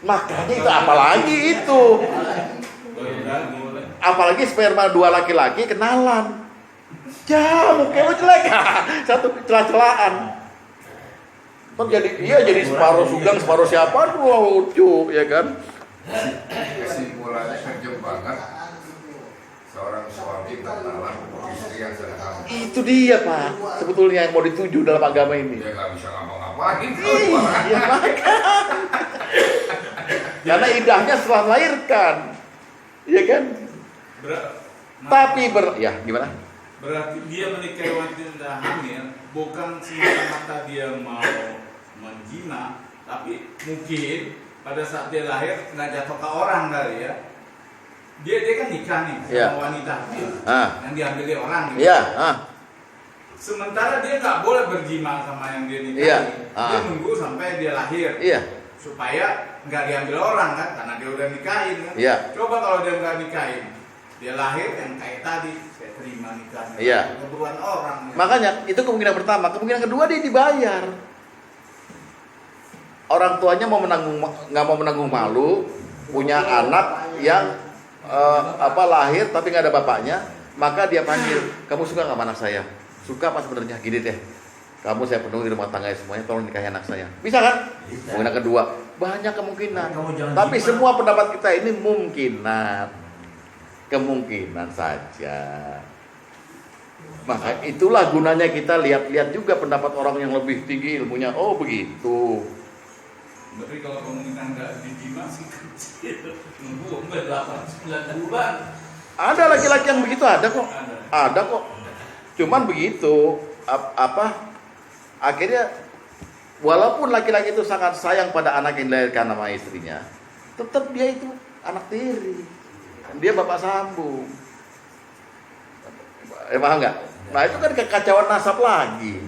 Makanya itu apalagi itu. Apalagi sperma 2 laki-laki kenalan. Ya, mukanya lu jelek. Satu celah-celahan. Kan jadi separuh Sugeng, separuh siapa tuh lucu, ya kan? Kesimpulannya kejam banget. Seorang suami menolak istri yang sedang hamil. Itu dia Pak, sebetulnya yang mau dituju dalam agama ini. Dia nggak bisa ngapa-ngapain. ngapain? Iya, maka. Karena idahnya setelah melahirkan. Iya kan? Tapi ya gimana? Berarti dia menikahi wanita hamil bukan semata-mata dia mau menjina, tapi mungkin pada saat dia lahir nggak jatuh ke orang kali ya. Dia kan nikah nih sama Iya. wanita hamil yang diambil dia orang gitu. Iya, Sementara dia nggak boleh berjima sama yang dia nikahi. Iya. Dia nunggu sampai dia lahir iya, supaya nggak diambil orang kan, karena dia udah nikahin kan. iya. Coba kalau dia nggak nikahin, dia lahir yang kayak tadi, saya terima nikahnya. Iya. Kebutuhan orang. Ya. Makanya itu kemungkinan pertama. Kemungkinan kedua dia dibayar. Orang tuanya nggak mau menanggung malu, punya anak yang lahir tapi nggak ada bapaknya, maka dia panggil, kamu suka nggak sama anak saya? Suka apa sebenarnya? Gini deh, kamu saya penuhi di rumah tangga semuanya, tolong nikahi anak saya. Bisa kan? Bisa. Kemungkinan kedua, banyak kemungkinan. Kamu jangan Tapi jima. semua pendapat kita ini kemungkinan saja. Maka itulah gunanya kita lihat-lihat juga pendapat orang yang lebih tinggi ilmunya. Oh begitu. Tapi kalau kemungkinan nggak dijima sih kecil. Nunggu sampai 8-9 bulan. Ada laki-laki yang begitu, ada kok. Ada. Ada kok. Cuman begitu akhirnya walaupun laki-laki itu sangat sayang pada anak yang dilahirkan sama istrinya, tetap dia itu anak tiri. Dia bapak sambung. Paham nggak? Nah itu kan kekacauan nasab lagi.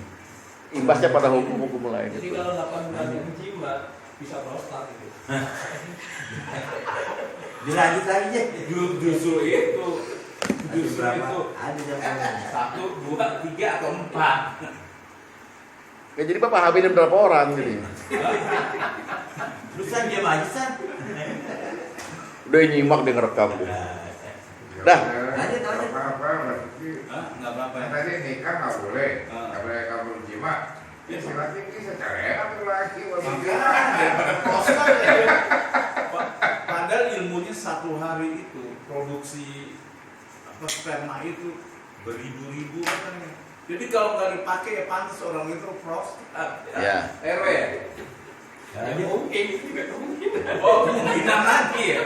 Imbasnya pada hukum-hukum lain. Jadi Itu. kalau 8 bulan yang jima bisa prostat gitu. Dilanjut lagi aja. Justru itu. Justru Berapa? itu. Ada jam 1, 2, 3 atau 4. Ya, jadi bapak hamilin berapa orang jadi? Lu San diam aja San. Udah nyimak dia ngerekam dia. Dah. Lanjut, lanjut. Apa-apa berarti. Hah? Nggak apa-apa ya? Tadi nikah nggak boleh, nggak boleh kamu berjima. Ya silakan bisa cara enak tuh lagi. Padahal ilmunya 1 hari itu produksi sperma itu beribu-ribu katanya. Jadi kalau nggak dipakai ya pantas orang itu prostat. Ya. RW ya? Ya mungkin itu juga mungkin. Oh, kemungkinan lagi ya.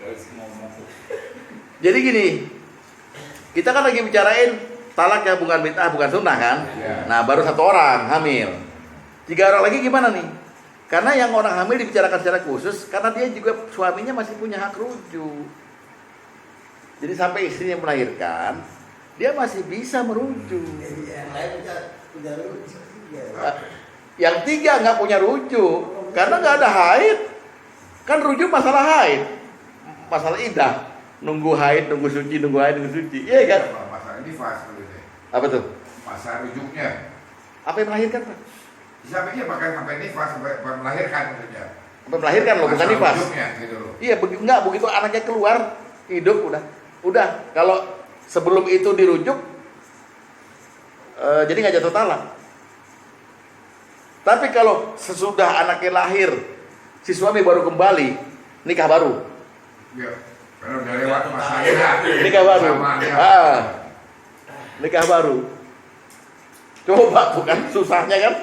Harus ngomong. Jadi gini, kita kan lagi bicarain talak yang bukan bid'ah, bukan sunnah kan? Ya. Nah, baru 1 orang hamil. 3 orang lagi gimana nih? Karena yang orang hamil dibicarakan secara khusus, karena dia juga suaminya masih punya hak rujuk. Jadi sampai istrinya melahirkan, dia masih bisa merujuk. Yang lain udah rujuk juga. Yang 3 nggak punya rujuk, karena nggak ada haid. Kan rujuk masalah haid, masalah idah. Nunggu haid, nunggu suci, nunggu haid, nunggu suci. Iya kan? Masalah ini fase dulu deh. Apa tuh? Masa rujuknya. Apa yang melahirkan, Pak? Sampai sampai nifas sampai melahirkan maksudnya. Sampai melahirkan loh, bukan Masa nifas. rujuknya gitu loh. Iya, enggak begitu anaknya keluar, hidup udah. Kalau sebelum itu dirujuk, jadi nggak jatuh talak. Tapi kalau sesudah anaknya lahir, si suami baru kembali, nikah baru. Iya. Karena udah lewat masanya. Nikah baru. Nikah baru. Coba bukan susahnya kan?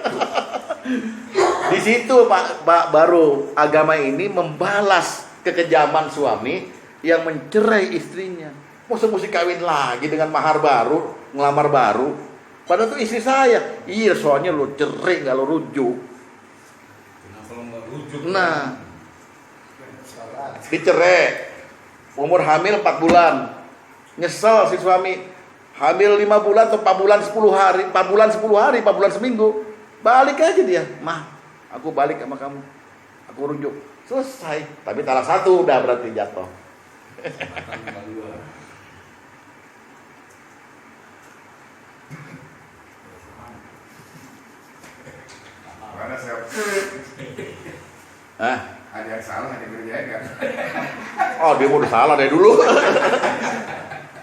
Di situ Pak baru agama ini membalas kekejaman suami yang mencerai istrinya. Mesti kawin lagi dengan mahar baru, ngelamar baru. Padahal itu istri saya. Iya, soalnya lo cerai nggak lo rujuk. Kenapa lo nggak rujuk? Nah, dicerai, umur hamil 4 bulan, nyesel si suami. Hamil 5 bulan atau 4 bulan 10 hari, 4 bulan 10 hari, 4 bulan seminggu, balik aja dia. Mah, aku balik sama kamu, aku rujuk, selesai. Tapi talak 1 udah berarti jatuh. Mana saya Hah? ada yang salah ada yang kerjain kan? Oh, dia udah salah dari dulu.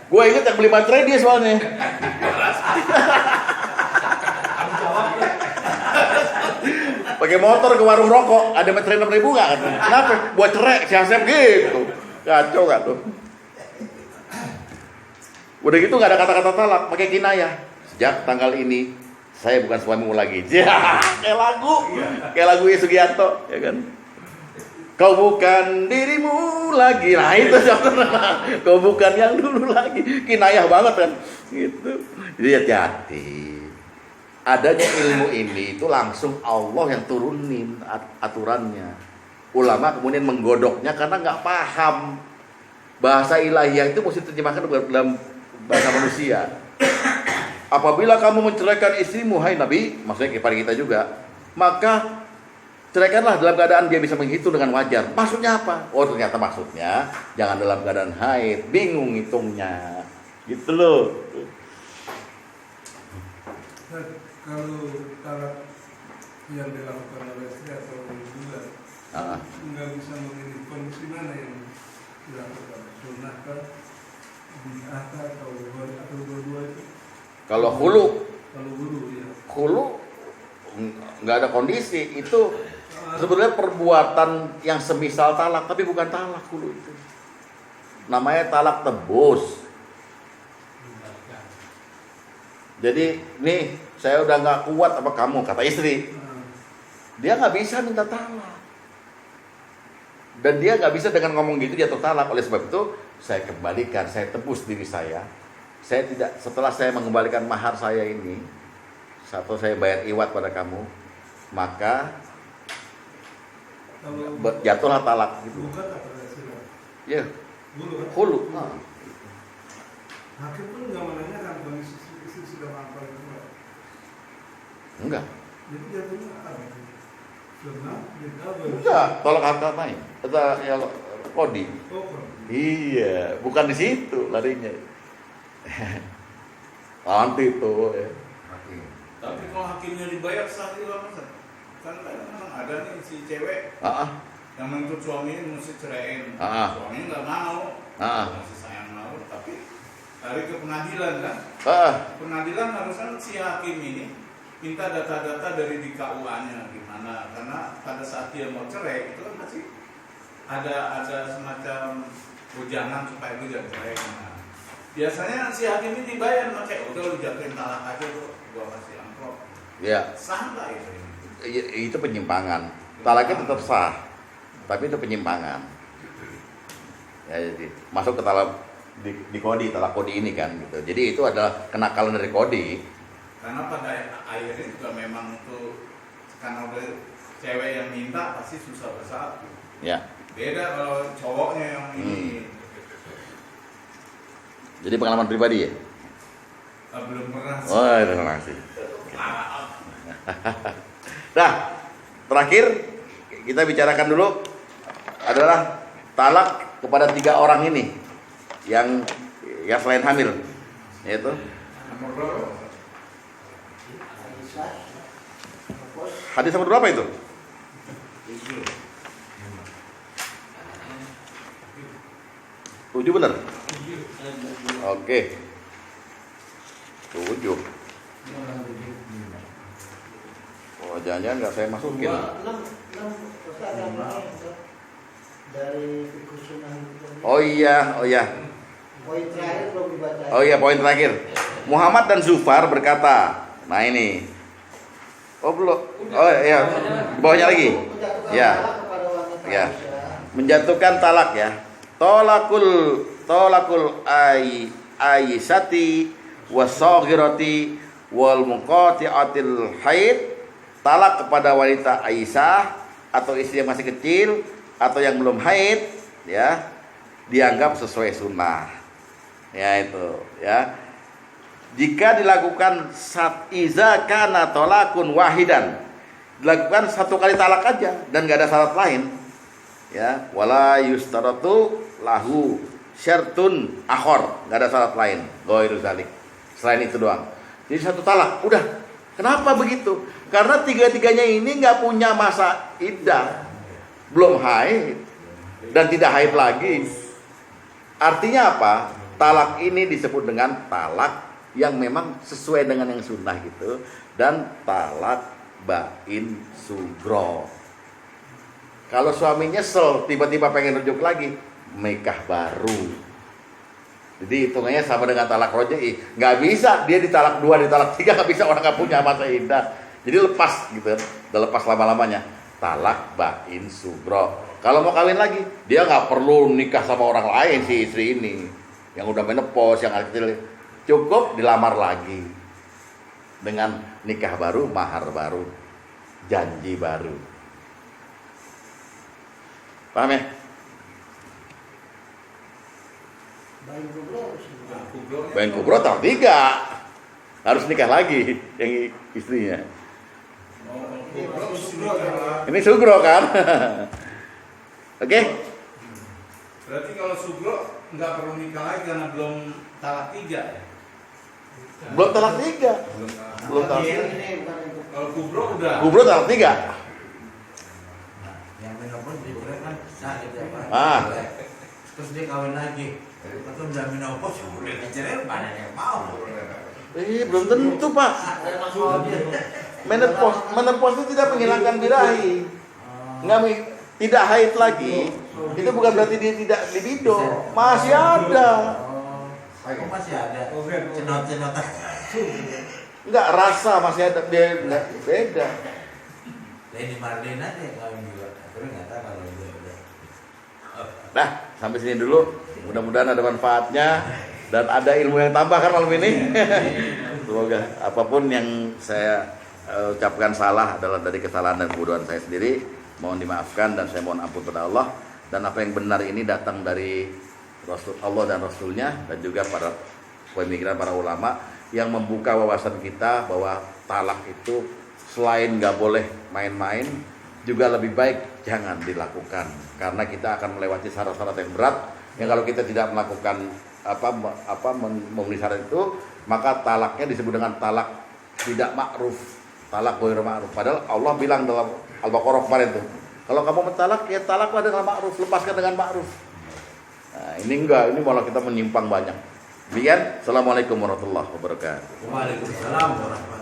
Gue inget yang beli baterai dia soalnya. Pakai motor ke warung rokok, ada baterai 6.000 nggak? Kenapa? Buat cerai, si Asep gitu. Kacau nggak tuh? Udah gitu nggak ada kata-kata talak, pakai kinayah. Sejak tanggal ini saya bukan suamimu lagi. Ya, kayak lagu Sugiarto, ya kan? Kau bukan dirimu lagi. Nah itu kau bukan yang dulu lagi. Kinayah banget kan, gitu. Jadi hati-hati. Adanya ilmu ini itu langsung Allah yang turunin aturannya. Ulama kemudian menggodoknya karena nggak paham bahasa ilahiyah itu mesti terjemahkan dalam bahasa manusia. Apabila kamu menceraikan istrimu, hai Nabi, maksudnya kepada kita juga, maka ceraikanlah dalam keadaan dia bisa menghitung dengan wajar. Maksudnya apa? Oh ternyata maksudnya jangan dalam keadaan haid, bingung hitungnya, gitu loh. Nah, kalau talak yang dilakukan oleh istri atau dua nggak bisa memilih kondisi mana yang dilakukan, sunnah kan, bid'ah atau dua-dua itu. Kalau hulu Ya. hulu nggak ada kondisi, itu sebenarnya perbuatan yang semisal talak tapi bukan talak. Hulu itu namanya talak tebus. Jadi nih saya udah nggak kuat apa kamu, kata istri, dia nggak bisa minta talak dan dia nggak bisa dengan ngomong gitu dia talak. Oleh sebab itu saya kembalikan, saya tebus diri saya. Saya tidak, setelah saya mengembalikan mahar saya ini, satu saya bayar iwat pada kamu, maka jatuhlah talak gitu. Bukan apa istilah? Ya, Hulu. hulu. Hakim pun nggak menanyakan kondisi istri sudah mampu itu. Enggak. Jadi jatuhnya apa? Sunnah, bid'ah, Enggak, tolak harta main. Kata ya kodi. kok. Iya, bukan di situ larinya. Nanti itu ya. Tapi kalau hakimnya dibayar sah juga masa? Kan kadang-kadang ada nih si cewek yang menuntut suaminya mesti ceraiin. Suaminya nggak mau, masih sayang mau, tapi lari ke pengadilan kan? Pengadilan harusnya si hakim ini minta data-data dari di KUA-nya gimana? Karena pada saat dia mau cerai itu kan masih ada semacam ujangan supaya lu jangan cerai. Biasanya si hakim ini dibayar, makanya udah lu jatuhin talak aja tuh, gua kasih amplop. Ya. Sah nggak itu? Itu penyimpangan. Talaknya tetap sah, tapi itu penyimpangan. Ya, jadi masuk ke talak di kodi, talak kodi ini kan gitu. Jadi itu adalah kenakalan dari kodi. Karena pada akhirnya juga memang tuh karena udah cewek yang minta pasti susah bersatu. Ya. Beda kalau cowoknya yang ini. Jadi pengalaman pribadi ya? Belum pernah. Oh, terima kasih. Nah, terakhir kita bicarakan dulu adalah talak kepada 3 orang ini yang selain hamil, yaitu Nomor berapa? hadis nomor berapa itu? 7 benar? Oke. 7. Oh, jangan-jangan nggak saya masukin. 6 dari fikih sunnah itu. Oh iya. Poin terakhir belum dibaca. Oh iya, poin terakhir. Muhammad dan Zufar berkata, nah ini. Oh belum. Oh iya. Di bawahnya lagi. Ya. Ya. Menjatuhkan talak ya. Tolakul aisati wasaghirati wal muqati'atil haid. Talak kepada wanita Aisyah atau istri yang masih kecil atau yang belum haid ya, dianggap sesuai sunnah. Ya itu ya. Jika dilakukan iza kana talakun wahidan, dilakukan 1 kali talak aja dan gak ada syarat lain. Ya, wala yustaratu lahu syartun akhor, gak ada syarat lain. Ghairu zalik. Selain itu doang. Jadi 1 talak, udah. Kenapa begitu? Karena 3-tiganya ini nggak punya masa iddah, belum haid dan tidak haid lagi. Artinya apa? Talak ini disebut dengan talak yang memang sesuai dengan yang sunnah gitu, dan talak bain sugro. Kalau suami nyesel tiba-tiba pengen rujuk lagi, nikah baru. Jadi hitungannya sama dengan talak roj'i. Nggak bisa dia ditalak 2, ditalak 3, nggak bisa, orang nggak punya masa iddah. Jadi lepas gitu, udah lepas lama-lamanya. Talak bain sugro. Kalau mau kawin lagi, dia nggak perlu nikah sama orang lain si istri ini yang udah menopause, yang kecil, cukup dilamar lagi dengan nikah baru, mahar baru, janji baru. Paham ya? Bain kubro talak 3, harus nikah lagi yang istrinya. Ini sugro kan? Oke? Berarti kalau sugro nggak perlu nikah lagi karena belum talak 3 ya? Belum talak 3. Belum talak 3. Kalau kubro udah. Kubro talak 3. Nah, yang menopause dia kan sah itu apa? Ah. Terus dia kawin lagi. Atau udah menopause, udah cerai, mana yang mau? Belum tentu, Pak. Menopause itu tidak menghilangkan birahi. Tidak haid lagi. Itu bukan berarti dia tidak libido. Masih ada. Oh, masih ada. Cenot-cenot. Enggak, rasa masih ada, dia enggak beda. Leni Mardina deh kawin juga. Tapi nggak tahu kalau dia udah. Nah, sampai sini dulu. Mudah-mudahan ada manfaatnya dan ada ilmu yang tambah kan malam ini. Semoga apapun yang saya ucapkan salah adalah dari kesalahan dan kebodohan saya sendiri. Mohon dimaafkan dan saya mohon ampun kepada Allah. Dan apa yang benar ini datang dari Rasul Allah dan Rasulnya, dan juga para pemikiran para ulama yang membuka wawasan kita bahwa talak itu selain nggak boleh main-main, juga lebih baik jangan dilakukan karena kita akan melewati syarat-syarat yang berat yang kalau kita tidak melakukan memenuhi syarat itu, maka talaknya disebut dengan talak tidak ma'ruf, talak ghairu ma'ruf. Padahal Allah bilang dalam Al-Baqarah kemarin tuh, kalau kamu mentalak ya talaklah dengan ma'ruf, lepaskan dengan ma'ruf. Nah, ini enggak, ini malah kita menyimpang banyak. Demikian, assalamualaikum warahmatullahi wabarakatuh. Waalaikumsalam warahmatullahi wabarakatuh.